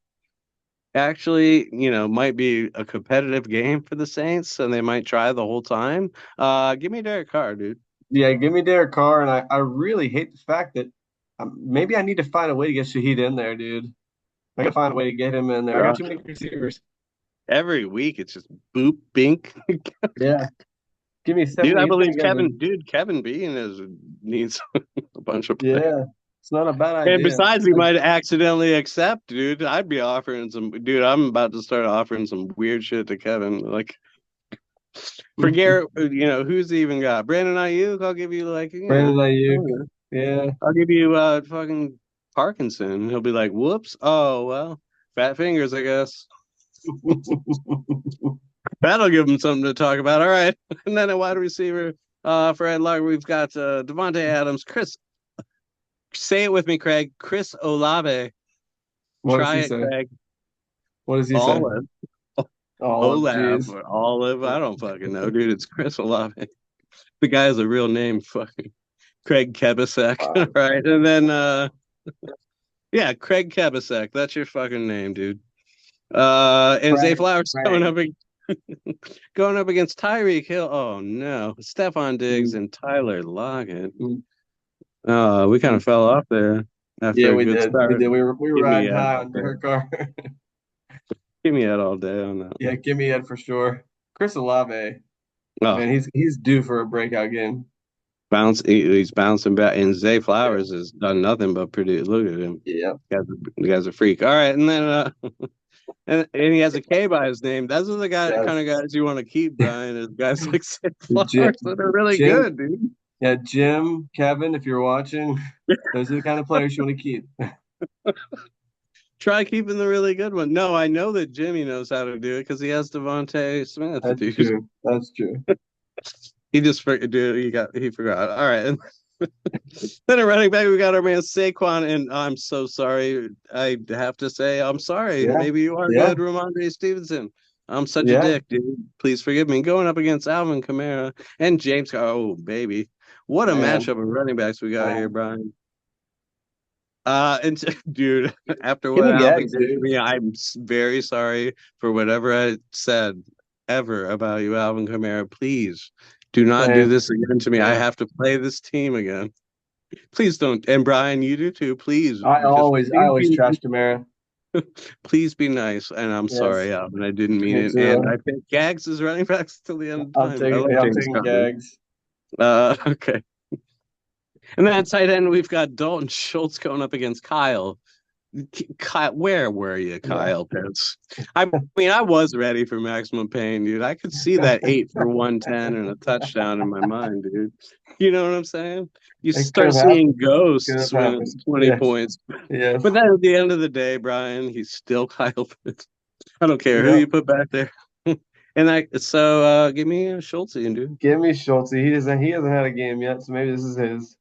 actually, might be a competitive game for the Saints, and they might try the whole time. Give me Derek Carr, dude. yeah. Give me Derek Carr, and I really hate the fact that maybe I need to find a way to get Shaheed in there, dude. I gotta find a way to get him in there. I got Uh, too many receivers. every week it's just boop bink. Yeah, give me Dude, 70. I He's gonna believe get me. Kevin Bean needs a bunch of players. Yeah, it's not a bad And idea. besides, he might accidentally accept, dude. I'd be offering some, dude. I'm about to start offering some weird shit to Kevin. Like, forget, who's he even got? Brandon Ayuk. I'll give you like, Brandon Ayuk. Yeah. I'll give you fucking Parkinson. He'll be like, whoops. Oh well, fat fingers, I guess. That'll give him something to talk about. All right. And then a wide receiver for Ed Lager, we've got Devontae Adams, Chris. Say it with me, Craig. Chris Olave. What does Try he it, say? Craig. What does he say? Olive. Olive, Olave jeez. or Olive. I don't fucking know, dude. It's Chris Olave. The guy has a real name. Fucking Craig Kebasek. All Fine. right. And then yeah, Craig Kebasek. That's your fucking name, dude. And Zay Frank, Flowers Frank. going up against Tyreek Hill. Oh no, Stephon Diggs Mm, and Tyler Lockett. mm, We kind mm. of fell off there Yeah, after a we good did. We start. did. We were Give me riding Ed high all on day. Derek Carr. Give me Ed all day on that. Yeah, give me Ed for sure. Chris Olave, Oh, man, he's due for a breakout game. he's bouncing back, and Zay Flowers has done nothing but pretty. Look at him. Yeah. The guy's a freak. All right, and then and he has a K by his name. Those are the kind Yes. of guys you want to keep, Brian. Is guys like Zay Jim, Flowers that are really Jim, good, dude. yeah, Jim, Kevin, if you're watching, those are the kind of players you want to keep. Try keeping the really good one. No, I know that Jimmy knows how to do it because he has Devontae Smith, That's dude. true. That's true. He just dude, he forgot. All right. Then at running back, we got our man Saquon, and I'm so sorry. I have to say, I'm sorry. Yeah. Maybe you are Yeah. good, Ramondre Stevenson. I'm such a Yeah. dick, dude. Please forgive me. Going up against Alvin Kamara and James. Oh, baby. What a Man. matchup of running backs we got here, Man. Brian. And dude, after Give what me Alvin eggs, did to dude. me, I'm very sorry for whatever I said ever about you, Alvin Kamara. Please Do not do Same. this again to me. I Yeah. have to play this team again. Please don't. And Brian, you do too. Please, just I please always be trash Kamara. please be nice. And I'm Yes, sorry, and I didn't mean me it. And too. I picked Gags as running backs till the end of time. I love I'm James taking Conner. gags. Okay. And then at tight end, we've got Dalton Schultz going up against Kyle. Kyle, where were you, Yeah. Kyle Pitts? I mean, I was ready for maximum pain, dude. I could see that 8 for 110 and a touchdown in my mind, dude. You know what I'm saying? You It could start have seeing happened. Could have ghosts when it's happened. 20 Yes. points. Yes. But then at the end of the day, Brian, he's still Kyle Pitts. I don't care who Yep. you put back there. And give me a Schultz, dude. Give me Schultz. He hasn't had a game yet, so maybe this is his.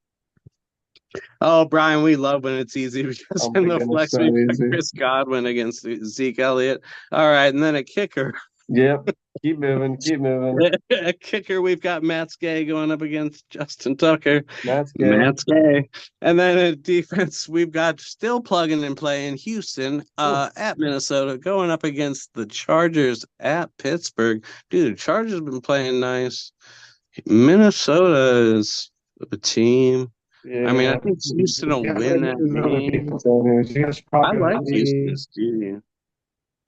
Oh, Brian, we love when it's easy because Oh in my the goodness, flex so we got easy. Chris Godwin against Zeke Elliott. All right, and then a kicker. Yep. Keep moving. Keep moving. A kicker, we've got Matt Skay going up against Justin Tucker. That's gay. Matt Skay. And then at defense, we've got still plugging and playing Houston Oof. at Minnesota going up against the Chargers at Pittsburgh. Dude, Chargers have been playing nice. Minnesota is a team. I mean, I Yeah. think Houston will Yeah, win that there's other game. people down here. So you guys I probably like me. Houston's D.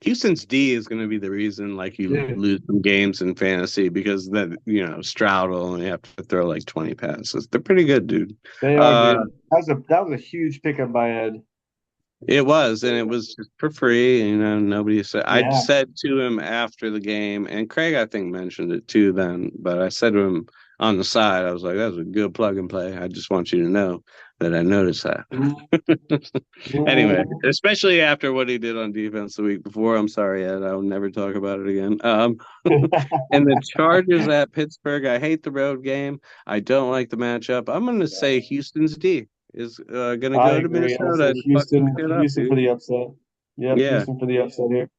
Houston's D is going to be the reason, like, you Dude, lose some games in fantasy because then Stroud will only have to throw like 20 passes. They're pretty good, dude. they are Uh, good. That was a huge pickup by Ed. it was, and it was just for free. Nobody said. I Yeah. said to him after the game, and Craig, I think, mentioned it too then. But I said to him on the side, I was like, "That was a good plug and play. I just want you to know that I noticed that." Anyway, Mm. especially after what he did on defense the week before. I'm sorry, Ed. I'll never talk about it again. And the Chargers at Pittsburgh. I hate the road game. I don't like the matchup. I'm going to say Houston's D is going to I go to agree. I Minnesota said and fuck some shit up, Houston for dude. the upset. Yep, Yeah. Houston for the upset here.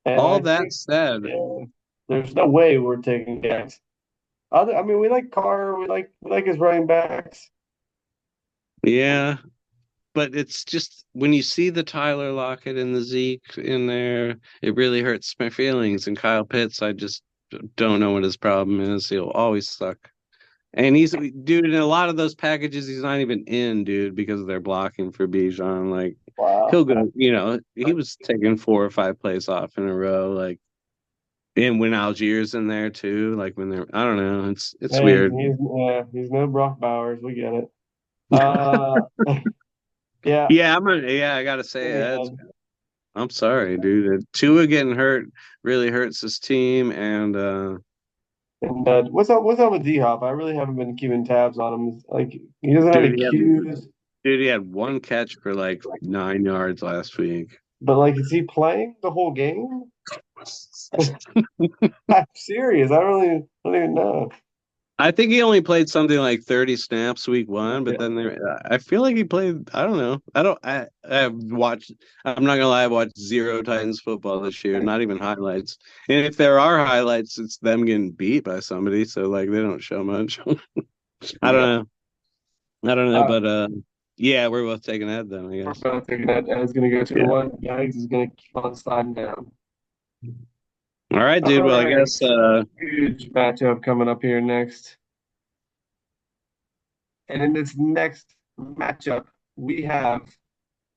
And All I that think said, yeah, there's no way we're taking gags. I mean, we like Carr. We like his running backs. yeah. But it's just when you see the Tyler Lockett and the Zeke in there, it really hurts my feelings. And Kyle Pitts, I just don't know what his problem is. He'll always suck. And he's dude in a lot of those packages, he's not even in, dude, because they're blocking for Bijan. Like Wow. he'll go, he was taking 4 or 5 plays off in a row, like and when Algiers in there too, like when they're I don't know, it's Hey, weird. he's no Brock Bowers. We get it. Uh, yeah, I gotta say, yeah. I'm sorry, dude. Tua getting hurt really hurts his team, and And what's up with D Hop? I really haven't been keeping tabs on him. Like he doesn't have dude, any cues, he had one catch for like 9 yards last week. but like, is he playing the whole game? I'm serious. I don't even know. I think he only played something like 30 snaps week one, but Yeah. then I feel like he played, I don't know. I've watched, I'm not gonna lie, I've watched zero Titans football this year, not even highlights. And if there are highlights, it's them getting beat by somebody, so like they don't show much. I don't Yeah. know. I don't know, Uh, but yeah, we're both taking that then, I we're guess. both thinking that Ed's gonna go 2-1. Yags is gonna keep on sliding down. All right, All dude. Well, I right. guess Huge matchup coming up here next. And in this next matchup, we have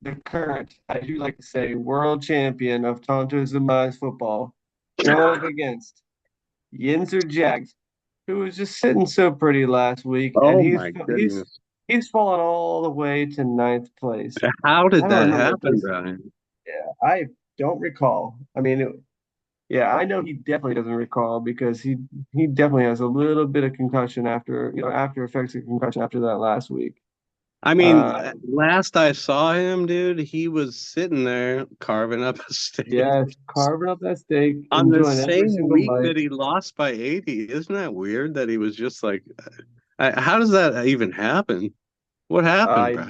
the current, I do like to say, world champion of Tonto's Demise football going up against Yinzer Jags, who was just sitting so pretty last week, and oh my he's goodness. he's fallen all the way to ninth place. How I did don't that remember what happen, place. Brian? Yeah, I don't recall. I mean, yeah, I know he definitely doesn't recall because he definitely has a little bit of concussion after after effects of concussion after that last week. I mean, Uh, last I saw him, dude, he was sitting there carving up a steak yeah, carving up that steak, on the enjoying every same single week bite. that he lost by 80. Isn't that weird that he was just like, how does that even happen? What happened, I bro?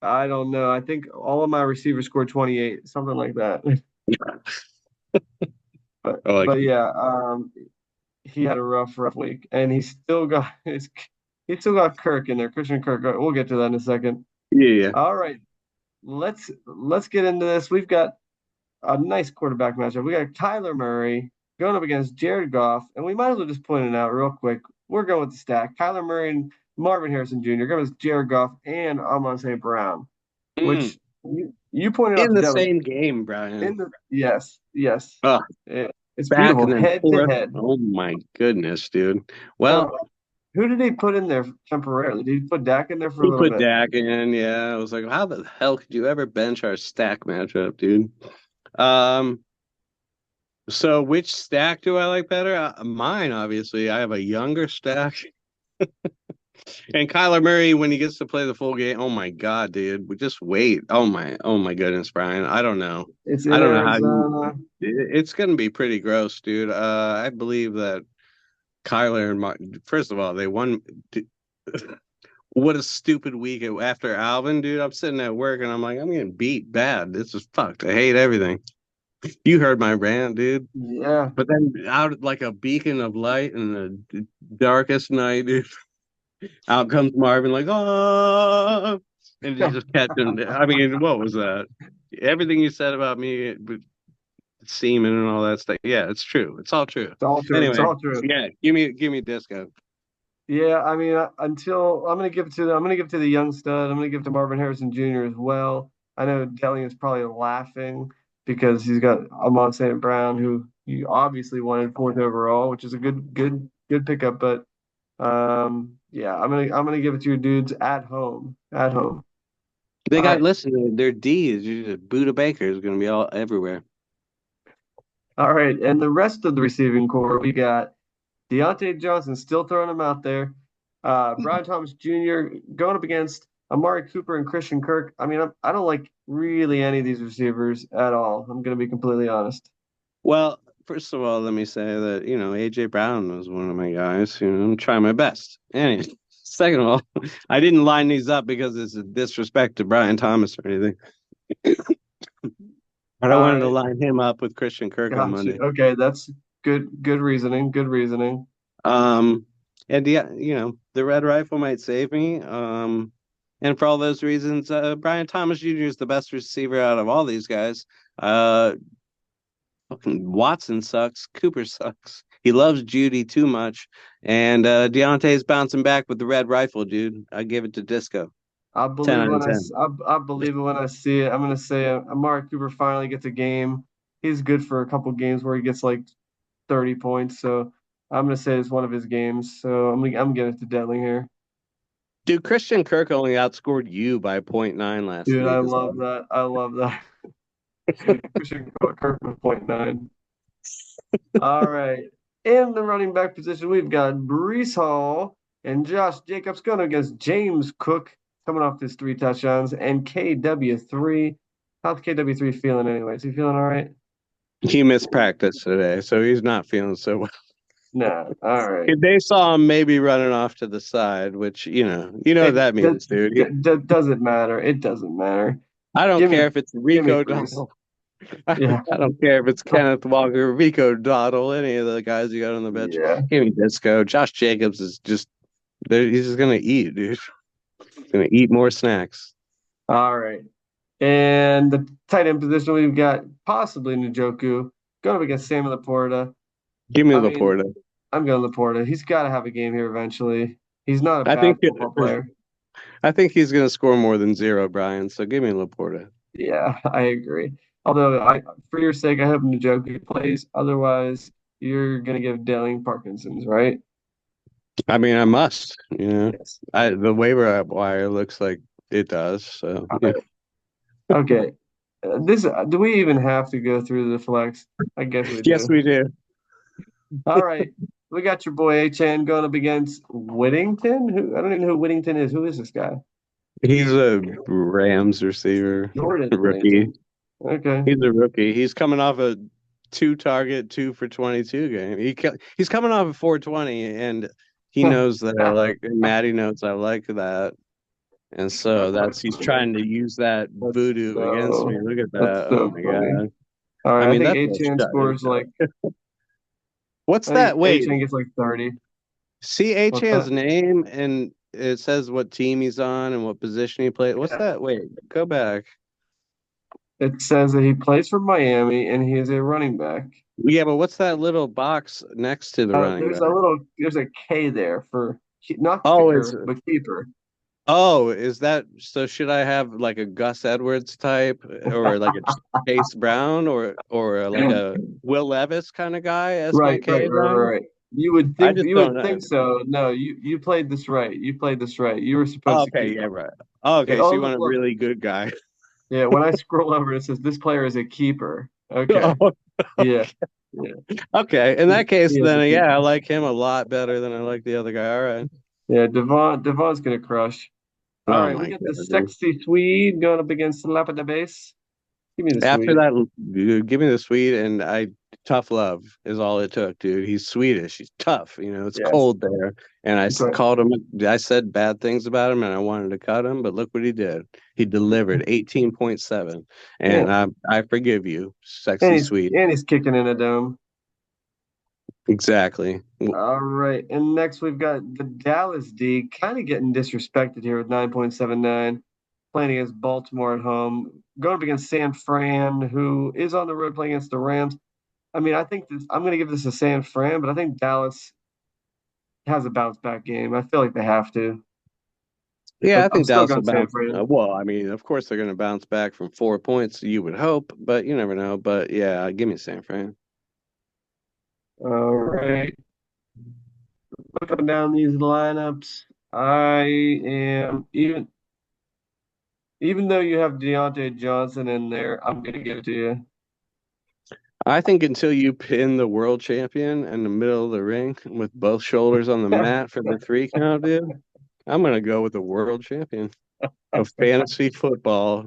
I don't know. I think all of my receivers scored 28, something like that. Oh, like, But yeah, he had a rough week, and he still got Kirk in there, Christian Kirk. We'll get to that in a second. yeah, yeah. All right, let's get into this. We've got a nice quarterback matchup. We got Kyler Murray going up against Jared Goff, and we might as well just point it out real quick. We're going with the stack. Kyler Murray and Marvin Harrison Jr. going with Jared Goff and Amon St. Brown, Mm. which you pointed out In to the Devin. same game, Brian. In the yes, yes, Oh, it's back beautiful, and then head to forth. head. Oh my goodness, dude. Well, So, who did he put in there temporarily? Did he put Dak in there for a he little put bit? Dak in. Yeah, I was like, how the hell could you ever bench our stack matchup, dude? Um, so which stack do I like better? Mine, obviously. I have a younger stack. And Kyler Murray, when he gets to play the full game, oh my God, dude, we just wait. Oh my goodness, Brian. I don't know. It's I in don't know how you. Arizona. It's going to be pretty gross, dude. I believe that Kyler and first of all, they won. What a stupid week after Alvin, dude. I'm sitting at work and I'm like, I'm getting beat bad. This is fucked. I hate everything. You heard my rant, dude. Yeah. But then out like a beacon of light in the darkest night, dude. Out comes Marvin, like, oh, and he just catching. I mean, what was that? Everything you said about me with semen and all that stuff. Yeah, it's true. It's all true. It's all true. It's Anyway, all true. yeah, give me disco. Yeah, I mean, until I'm gonna give it to the young stud. I'm gonna give it to Marvin Harrison Jr. as well. I know Deli is probably laughing because he's got Amon St. Brown, who you obviously wanted fourth overall, which is a good pickup. But yeah, I'm gonna give it to your dudes at home. At home. They All got right, listen, their D is Buda Baker is going to be all everywhere. all right. And the rest of the receiving core, we got Deontay Johnson still throwing him out there. Brian Thomas Jr. going up against Amari Cooper and Christian Kirk. I mean, I don't like really any of these receivers at all. I'm going to be completely honest. Well, first of all, let me say that AJ Brown was one of my guys. I'm trying my best. Anyway, second of all, I didn't line these up because it's a disrespect to Brian Thomas or anything. But I All wanted to right, line him up with Christian Kirk on gotcha. Monday. Okay, that's good reasoning. Good reasoning. Um, and yeah, the red rifle might save me. And for all those reasons, Brian Thomas Jr. is the best receiver out of all these guys. Uh, Fucking Watson sucks. Cooper sucks. He loves Judy too much. And Deontay's bouncing back with the red rifle, dude. I give it to Disco. I 10 believe out when of 10. I believe it when I see it. I'm going to say Amari Cooper finally gets a game. He's good for a couple games where he gets like 30 points. So I'm going to say it's one of his games. So I'm giving it to Detling here. Dude, Christian Kirk only outscored you by point .9 last Dude, I week. Is love all. that. I love that. Christian Kirk with .9. All right. In the running back position, we've got Brees Hall and Josh Jacobs going against James Cook coming off his 3 touchdowns and KW3. How's KW3 feeling anyway? Is he feeling all right? He missed practice today, so he's not feeling so well. No. All right. They saw him maybe running off to the side, which, what It that means, dude. doesn't matter. It doesn't matter. I don't Give me care if it's give me Rico Brees. Dowdle. Yeah. I don't care if it's Kenneth Walker, Rico Dowdle, any of the guys you got on the bench. Yeah. Give me Disco. Josh Jacobs is just he's just gonna eat, dude. He's gonna eat more snacks. All right. And the tight end position, we've got possibly Njoku going up against Sam Laporta. Give me I mean, Laporta. I'm going Laporta. He's got to have a game here eventually. He's not a I bad think football player. I think he's gonna score more than zero, Brian. So give me Laporta. Yeah, I agree. Although, for your sake, I hope Njoku plays. Otherwise, you're going to give Dowling Parkinson's, right? I mean, I must. Yes. The waiver wire looks like it does. So All yeah. right. Okay. This do we even have to go through the flex? I guess we Yes, do. we do. All right. We got your boy Achan going up against Whittington. Who I don't even know who Whittington is. Who is this guy? He's a Rams receiver, Jordan rookie. Whittington. Okay. He's a rookie. He's coming off a 2 target, 2 for 22 game. He's coming off a 420, and he knows that I like. Maddie knows I like that, and so he's trying to use that That's voodoo against me. so Look at that's that! Oh so my funny. god! All I right, I mean, think that's a Achan shot. scores like What's I that? think Wait, Achan gets like 30. see What's that? Han's name, and it says what team he's on and what position he played. What's Yeah. that? Wait, go back. It says that he plays for Miami and he is a running back. Yeah, but what's that little box next to the running back? There's a K there for not Oh, it's kicker, but keeper. oh, is that so? Should I have like a Gus Edwards type, or like a Chase Brown, or like a Will Levis kind of guy as my K then? Right. I just You don't would know. think so. No, you played this right. You played this right. You were Oh, supposed to okay, keep yeah, going. right. Oh, Yeah, okay, so oh, you want a look. really good guy. Yeah, when I scroll over, it says this player is a keeper. Okay. Oh, Yeah. Yeah. okay, in that case, He is a then yeah, I keeper. like him a lot better than I like the other guy. All right. Yeah, Devon's gonna crush. All Oh right, we my got the God, dude. sexy Swede going up against Slap at the base. Give me the After Swede. that, dude, give me the Swede, and I tough love is all it took, dude. He's Swedish. He's tough. It's Yes. cold there, and That's right. called him. I said bad things about him, and I wanted to cut him, but look what he did. He delivered 18.7, Yeah. and I forgive you, sexy Swede. And he's kicking in a dome. Exactly. All right. And next we've got the Dallas D kind of getting disrespected here with 9.79, playing against Baltimore at home, going up against San Fran, who is on the road playing against the Rams. I mean, I'm going to give this a San Fran, but I think Dallas has a bounce back game. I feel like they have to. Yeah, I I'm think still Dallas will going San bounce. Fran. Well, I mean, of course they're going to bounce back from 4 points. You would hope, but you never know. But yeah, give me San Fran. All right. Looking down these lineups, I am even though you have Deontay Johnson in there, I'm going to give it to you. I think until you pin the world champion in the middle of the ring with both shoulders on the mat for the 3 count, dude, I'm gonna go with the world champion of fantasy football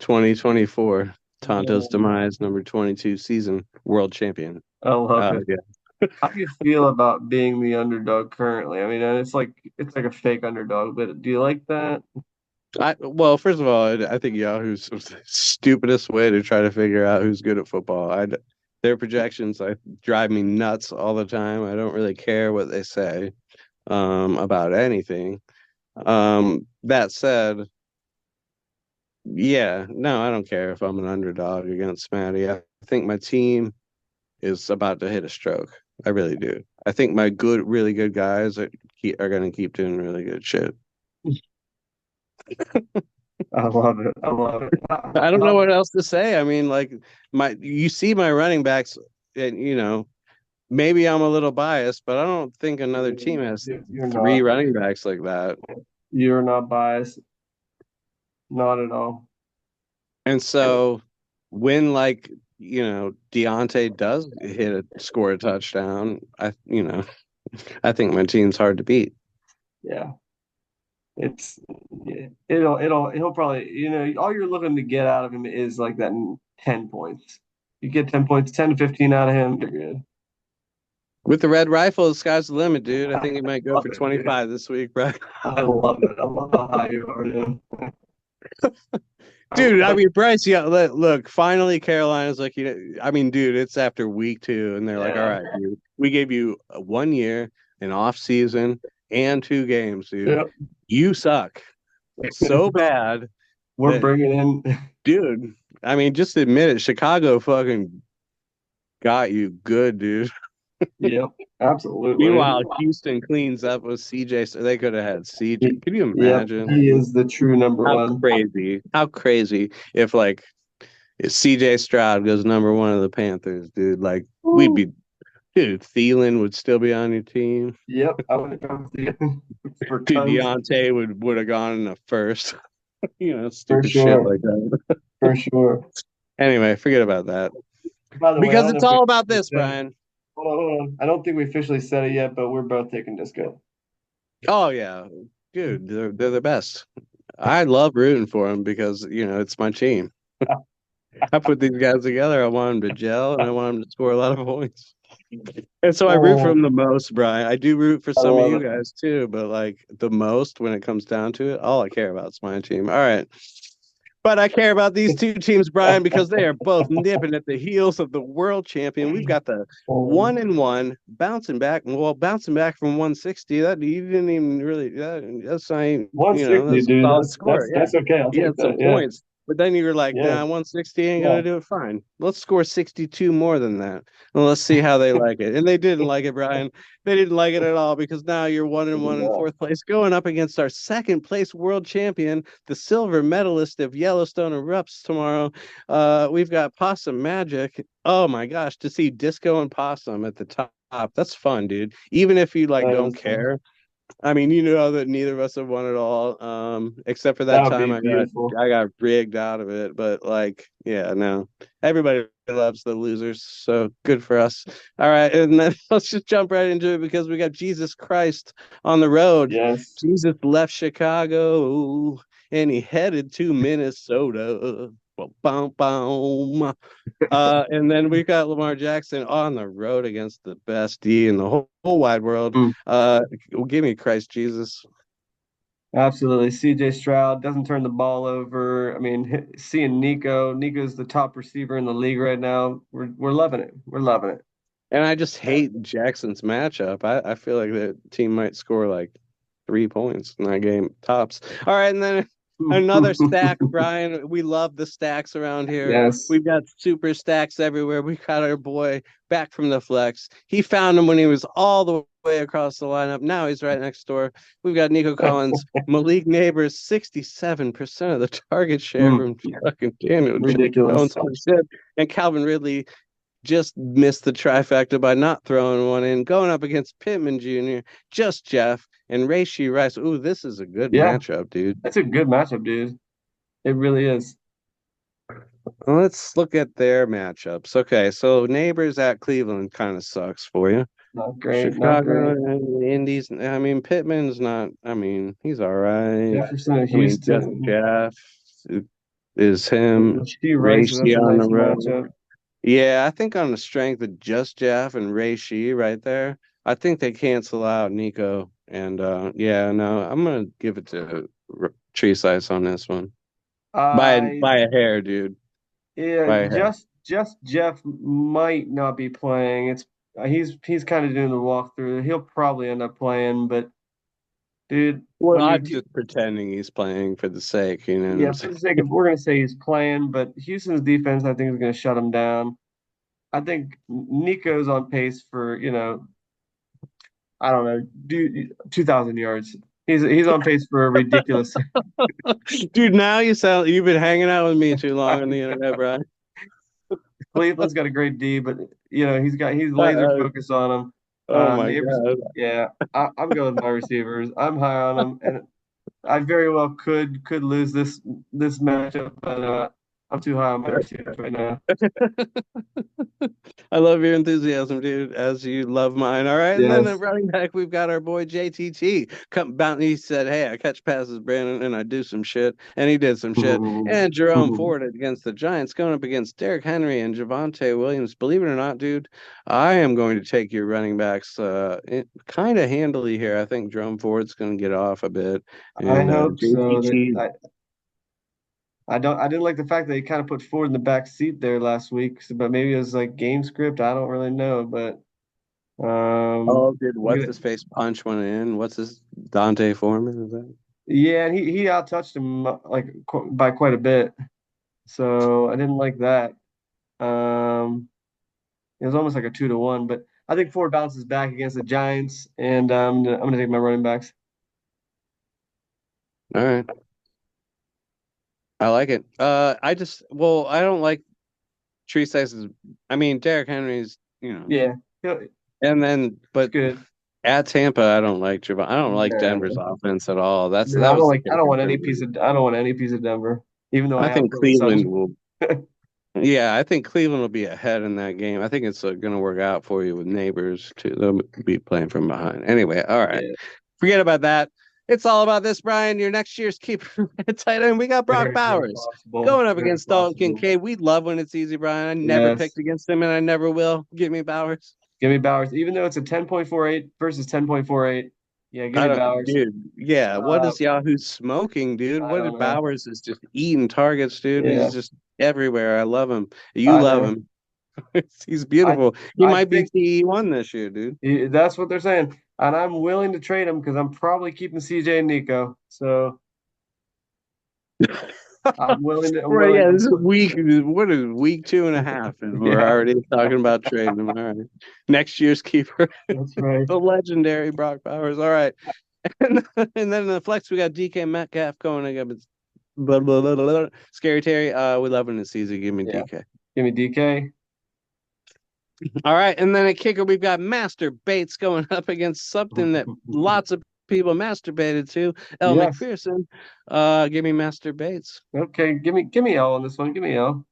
2024. Tonto's Demise, number 22 season world champion. I love it. Yeah. How do you feel about being the underdog currently? I mean, and it's like a fake underdog, but do you like that? Well, first of all, I think Yahoo's the stupidest way to try to figure out who's good at football. Their projections drive me nuts all the time. I don't really care what they say about anything. That said, yeah, no, I don't care if I'm an underdog against Matty. I think my team is about to hit a stroke. I really do. I think my really good guys are going to keep doing really good shit. I love it. I love it. I don't know what else to say. I mean, like you see my running backs, and maybe I'm a little biased, but I don't think another team has You're three not. running backs like that. You're not biased. Not at all. And so when Deontay does score a touchdown, I think my team's hard to beat. Yeah. It's yeah, he'll probably all you're looking to get out of him is like that 10 points. You get 10 points, 10 to 15 out of him, you're good. With the red rifle, the sky's the limit, dude. I I think he might go love for it, dude. 25 this week, bro. I love it. I love how high you are, dude. I Dude, I love mean, Bryce, yeah, look, finally Carolina's like, I mean, dude, it's after week 2, and they're like, all yeah. right, dude, we gave you 1 year, an off season, and 2 games, dude. Yeah. You suck so bad We're that, bringing in dude, I mean, just admit it. Chicago fucking got you good, dude. Yep, absolutely. Meanwhile, Houston cleans up with CJ, so they could have had CJ. Could you Yep, imagine he is the true number how one. crazy? How crazy if CJ Stroud goes number 1 of the Panthers, dude? Like we'd Woo. be, dude. Thielen would still be on your team. Yep, I would go with you for Dude, tons, Deontay would have gone in the first. for Stupid shit sure, like that. for sure. Anyway, forget about that By the way, I because don't know it's if we all about officially this, said it. Brian. Hold on. I don't think we officially said it yet, but we're both taking Disco. Oh yeah, dude, they're the best. I love rooting for them because it's my team. I put these guys together. I want them to gel, and I want them to score a lot of points. And so I root for Oh, them the most, Brian. I do root for I some of love you it. guys too, but like the most when it comes down to it, all I care about is my team. All right. But I care about these two teams, Brian, because they are both nipping at the heels of the world champion. We've got the Um, 1-1 bouncing back from 160. That you didn't even really that's not even, 160, that's a dude. solid score. Yeah. That's okay. I'll He take had some that. Yeah. points. But then you were like, Yeah, nah, 160 ain't yeah, gonna do it. Fine. Let's score 62 more than that. And let's see how they like it. And they didn't like it, Brian. They didn't like it at all because now you're 1-1 in no. fourth place, going up against our second place world champion, the silver medalist of Yellowstone erupts tomorrow. We've got Possum Magic. Oh my gosh, to see Disco and Possum at the top. That's fun, dude. Even if you like That don't is fun. care, I mean, you know that neither of us have won it all, except for that That would time be beautiful. I got rigged out of it. But like, yeah, no, everybody loves the losers, so good for us. All right, and then let's just jump right into it because we got Jesus Christ on the road. Yes. Jesus left Chicago and he headed to Minnesota. Boom, boom. And then we got Lamar Jackson on the road against the best D in the whole wide world. Mm, Uh, Give me Christ Jesus. absolutely. CJ Stroud doesn't turn the ball over. I mean, seeing Nico's the top receiver in the league right now. We're loving it. We're loving it. And I just hate Jackson's matchup. I feel like the team might score like 3 points in that game, tops. All right, and then another stack, Brian. We love the stacks around here. Yes. We've got super stacks everywhere. We got our boy back from the flex. He found him when he was all the way across the lineup. Now he's right next door. We've got Nico Collins, Malik Neighbors, 67% of the target share Mm, from fucking Daniel ridiculous. Jones, and Calvin Ridley just missed the trifecta by not throwing one in, going up against Pittman Jr., just Jeff, and Raishi Rice. Ooh, this is a good Yeah, matchup, dude. that's a good matchup, dude. It really is. Well, let's look at their matchups. Okay, so neighbors at Cleveland kind of sucks for you. Not great. Not Chicago great. and the Indies. I mean, Pittman's not. I mean, he's all right. Jefferson at I mean, just Houston. Jeff is him. She Rice. That's Raishi a on the nice road. matchup. Yeah, I think on the strength of just Jeff and Ray Shee right there, I think they cancel out Nico. And yeah, no, I'm gonna give it to Tree Slice on this one I by a hair, dude, Yeah, by a hair. just Jeff might not be playing. It's he's kind of doing the walkthrough. He'll probably end up playing, but dude, Well, when you're I'm just pretending he's playing for the sake, you know what yeah, I'm for saying? the sake of we're gonna say he's playing, but Houston's defense I think is gonna shut him down. I think Nico's on pace for, I don't know, 2,000 yards. He's on pace for a ridiculous. Dude, now you've been hanging out with me too long on the internet, Brian. Cleveland's got a great D, but he's laser Uh, focused on him. oh my Neighbors, God. yeah, I'm going with my receivers. I'm high on them, and I very well could lose this matchup, but I'm too high on my receivers right now. I love your enthusiasm, dude, as you love mine. All right. And then at Yes. running back, we've got our boy JTT. Come bound, he said, hey, I catch passes, Brandon, and I do some shit. And he did some shit. And Jerome Ford against the Giants, going up against Derrick Henry and Javonte Williams. Believe it or not, dude, I am going to take your running backs kind of handily here. I think Jerome Ford's going to get off a bit. I And hope so. JTT. I didn't like the fact that he kind of put Ford in the back seat there last week, but maybe it was like game script. I don't really know, but Oh, did I'm what's gonna his face punch one in? What's his Dante Foreman? Is that? yeah, and he out touched him like by quite a bit, so I didn't like that. Um, it was almost like a 2-1, but I think Ford bounces back against the Giants, and I'm gonna take my running backs. All right. I like it. I don't like tree sizes. I mean, Derrick Henry's, Yeah, and then, it's but good. at Tampa, I don't like Javon. I don't like Denver's No, offense at all. no, That was the I don't kicker want for any me. I don't want any piece of Denver, even though I I have think Courtland Sutton. Cleveland will. Yeah, I think Cleveland will be ahead in that game. I think it's going to work out for you with neighbors too. They'll be playing from behind. Anyway, all right. Yeah, Forget about that. It's all about this, Brian. Your next year's keeper at tight end. We got Brock very Bowers possible. going up Very against Dalton possible. Kincaid. We love when it's easy, Brian. I never Yes. picked against him, and I never will. Give me Bowers. Give me Bowers. Even though it's a 10.48 versus 10.48. Yeah, give I me don't, Bowers. dude. Yeah, what Uh, is Yahoo smoking, dude? I What don't did know. Bowers is just eating targets, dude. He's Yeah, just everywhere. I love him. You I love know. him. He's I beautiful. He I might be think CE1 this year, dude. that's what they're saying. And I'm willing to trade him because I'm probably keeping CJ and Nico. So I'm willing to. I'm Right, willing yeah, to this is put. week. What is it, week 2.5, and we're Yeah, already talking about trading them. All right, next year's keeper, that's right. the legendary Brock Bowers. All right, and then in the flex we got DK Metcalf going against blah, blah, blah, blah, blah. Scary Terry. We love when it's easy. Give me Yeah, DK. give me DK. All right, and then at kicker we've got Master Bates going up against something that lots of people masturbated to. L. Yes. McPherson. Give me Master Bates. Okay. Give me L on this one. Give me L.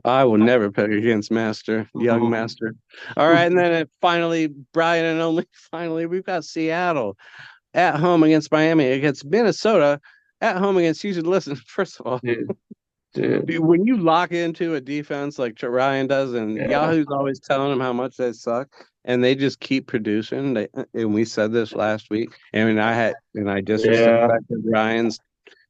I will never pick against Master, young Master. All right, and then finally, Brian, and only finally, we've got Seattle at home against Miami, against Minnesota at home against Houston. Listen, first of all, Dude, dude. dude, when you lock into a defense like Ryan does, and Yeah. Yahoo's always telling them how much they suck, and they just keep producing. And we said this last week, and I Yeah. disrespected Ryan's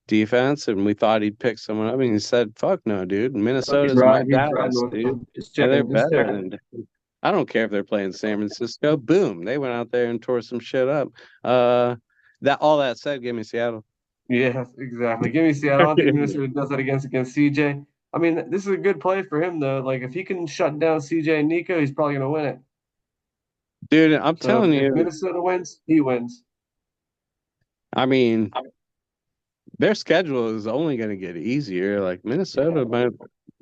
defense, and we thought he'd pick someone up, and he said, "Fuck no, dude. Look, Minnesota's my he's riding Dallas, with dude, them. Just and they're checking. Just better checking. than." I don't care if they're playing San Francisco. Boom, they went out there and tore some shit up. Uh, that all that said, give me Seattle. Yes, exactly. Give me Seattle. I don't think Minnesota does that against CJ. I mean, this is a good play for him though. Like if he can shut down CJ and Nico, he's probably gonna win it. Dude, I'm So telling if you, Minnesota wins, he wins. I mean, their schedule is only going to get easier. Like Minnesota, Yeah. might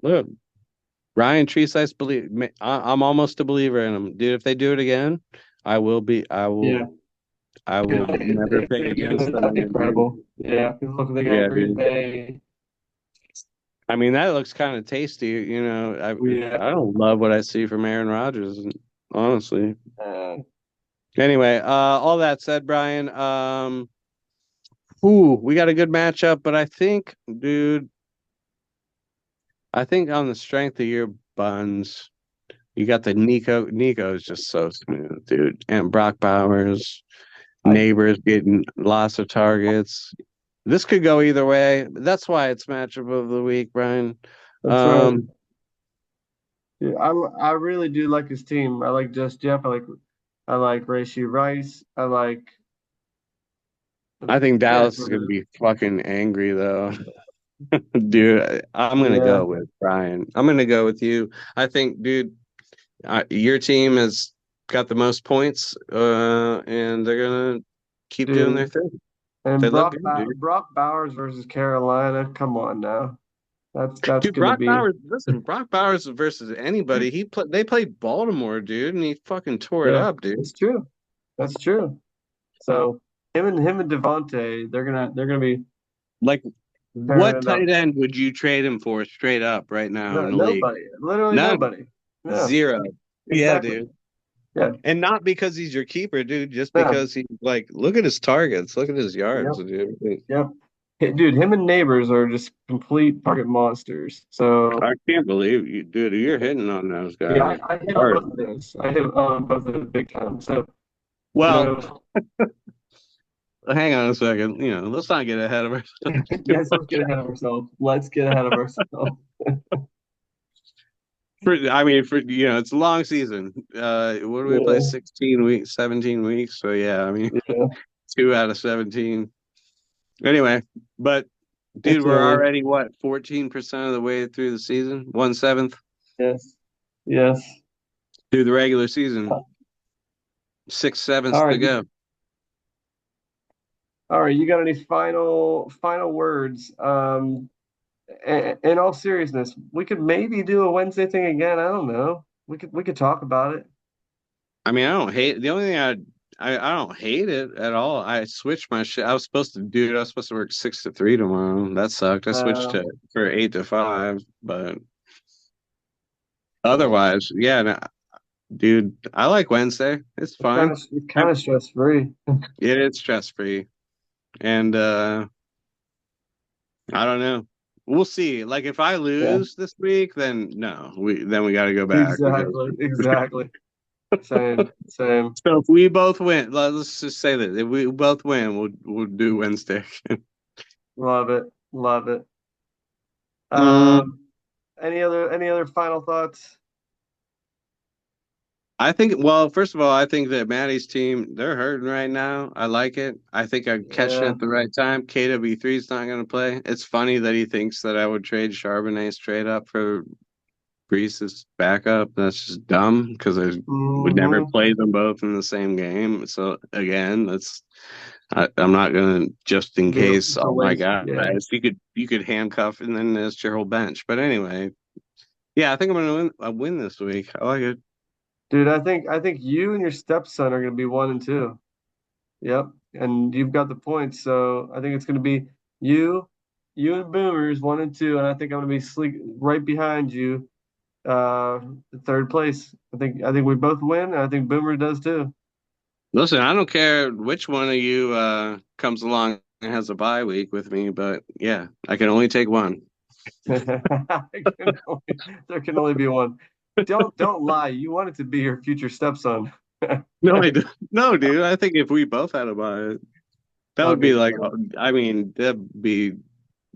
look. Ryan Treesice, I'm almost a believer in them, dude. If they do it again, I will be. Yeah. I will never If pick they do, against them that'd be again, dude. incredible. Yeah. Because look, they got Yeah, Green dude. Bay. I mean, that looks kind of tasty. Yeah. I don't love what I see from Aaron Rodgers, honestly. Uh, Anyway, all that said, Brian, we got a good matchup, but I think, dude, I think on the strength of your buns, you got the Nico. Nico is just so smooth, dude, and Brock Bowers, I. Neighbors getting lots of targets. This could go either way. That's why it's matchup of the week, Brian. That's right. Um, Yeah, I really do like his team. I like Just Jeff. I like Rashee Rice. I like I think yeah, Dallas is gonna be fucking angry though. Dude, I'm gonna yeah, go with Brian. I'm gonna go with you. I think, dude, your team has got the most points, and they're gonna keep doing their dude. thing. They And look good, dude. Brock Bowers versus Carolina. Come on now, that's Dude, gonna Brock be Bowers. Listen, Brock Bowers versus anybody. They played Baltimore, dude, and he fucking tore it yeah. up, dude. It's true. That's true. So him and Devontae, they're gonna be Like, tearing what it up. tight end would you trade him for straight up right now No, in the league? nobody, literally None. nobody. No, Zero. Yeah, exactly. dude. Yeah. And not because he's your keeper, dude, just No. because he's like, look at his targets, look at his yards, Yep. dude. Yep. Hey, dude, him and Neighbors are just complete target monsters. So I can't believe you, dude. You're hitting on those yeah, guys I hit on hard. both of those. I hit on both of those big time. So you Well, know, hang on a second. Let's not get ahead of ourselves too yes, let's much. get ahead of ourselves. Let's get ahead of ourselves. I mean, it's a long season. What do we play? Yeah, 16 weeks, 17 weeks. So yeah, I mean, yeah, 2 out of 17. Anyway, but dude, it's we're early. already what, 14% of the way through the season, 1/7 Yes, yes. through the regular season, 6/7 All to right, go. all right. You got any final words? In all seriousness, we could maybe do a Wednesday thing again. I don't know. We could talk about it. I mean, I don't hate the only thing I don't hate it at all. I switched my shit. I was supposed to work 6 to 3 tomorrow. That sucked. I switched Uh, to for 8 to 5, but yeah. otherwise, yeah, no, dude, I like Wednesday. It's fine. It's kind of stress free. It is stress free, and I don't know. We'll see. Like if I Yeah, lose this week, then no, we got to go back because. exactly, exactly. Same, same. So if we both win, let's just say that if we both win, we'll do Wednesday. Love it, love it. Um, Um, any other final thoughts? I think, well, first of all, I think that Maddie's team, they're hurting right now. I like it. I think I'm catching it Yeah. at the right time. KW3 is not going to play. It's funny that he thinks that I would trade Charbonnet's trade up for Brees's backup. That's just dumb because I would never Hmm. play them both in the same game. So again, I'm not gonna just in case. It's a Oh my waste. God, Yeah. you could handcuff and then there's your whole bench. But anyway, yeah, I think I'm gonna win this week. I like it. Dude, I think you and your stepson are gonna be 1 and 2. Yep. And you've got the points, so I think it's gonna be you, you and Boomers 1 and 2, and I think I'm gonna be sleek right behind you, uh, third place. I think we both win, and I think Boomer does too. Listen, I don't care which one of you comes along and has a bye week with me, but yeah, I can only take one. There can only be one. Don't lie. You want it to be your future stepson. No, I don't. No, dude. I think if we both had a bye, that That would would be be like, fun. I mean, that'd be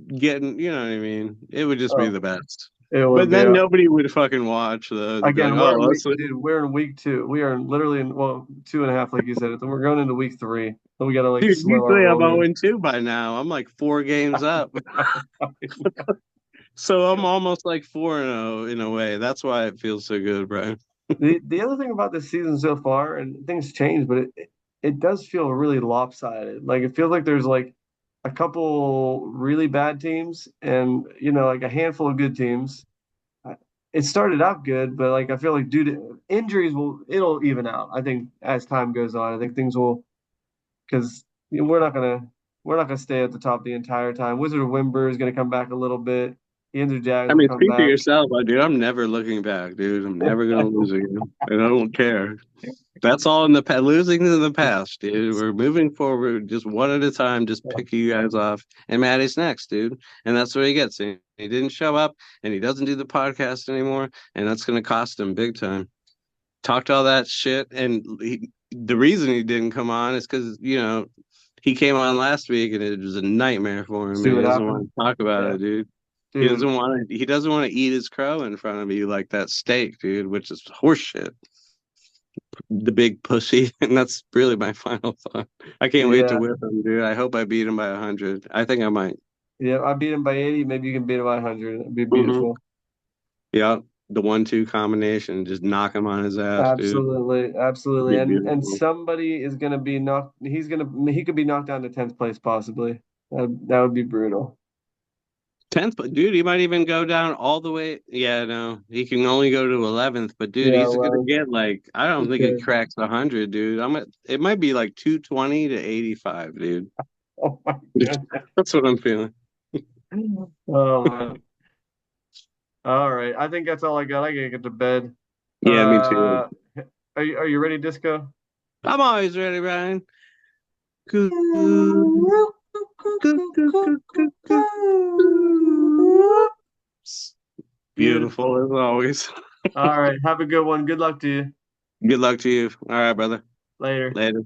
getting, you know what I mean? It would just be Oh, the best. it But would be. then nobody would fucking watch though. They'd be like, Again, oh, we're in week 2. We are literally in, well, 2.5, like you said. And we're going into week 3. So we gotta like dude, slow our usually I'm roll here. 0-2 by now. I'm like 4 games up. So I'm almost like 4-0 in a way. That's why it feels so good, Brian. The other thing about this season so far, and things change, but it does feel really lopsided. Like it feels like there's like a couple really bad teams and like a handful of good teams. It started out good, but like I feel like due to injuries it'll even out. I think as time goes on, I think things will, because we're not gonna stay at the top the entire time. Wizard of Wimber is gonna come back a little bit. The Inter Jags I will mean, come speak for back. yourself, dude. I'm never looking back, dude. I'm never gonna lose again, and I don't care. That's all in the past. Losing in the past, dude. We're moving forward, just one at a time. Just pick you guys off, and Maddie's next, dude. And that's what he gets. He didn't show up, and he doesn't do the podcast anymore, and that's gonna cost him big time. Talked all that shit, and the reason he didn't come on is because he came on last week, and it was a nightmare for him, See and he what doesn't want happens. to talk about Yeah, it, dude. He dude. doesn't want to. He doesn't want to eat his crow in front of you like that steak, dude, which is horseshit. The big pussy, and that's really my final thought. I can't wait to Yeah, whip him, dude. I hope I beat him by 100. I think I might. yeah. I beat him by 80. Maybe you can beat him by 100. It'd be Hmm. beautiful. Yeah, the 1-2 combination, just knock him on his ass, dude. Absolutely, It'd absolutely. be And beautiful. somebody is gonna be knocked. He could be knocked down to 10th place possibly. That would be brutal. 10th, but dude, he might even go down all the way. Yeah, no, he can only go to 11th, but dude, Yeah, he's gonna well, get like, I don't think it okay. cracks 100, dude. It might be like 220 to 85, dude. Oh my goodness. That's what I'm feeling. Oh man. All right. I think that's all I got. I gotta get to bed. Yeah, me too. Uh, are you ready, Disco? I'm always ready, Ryan. Coo- coo- coo- coo- coo- coo- coo. Beautiful Beautiful. as always. All right. Have a good one. Good luck to you. Good luck to you. All right, brother. Later. Later.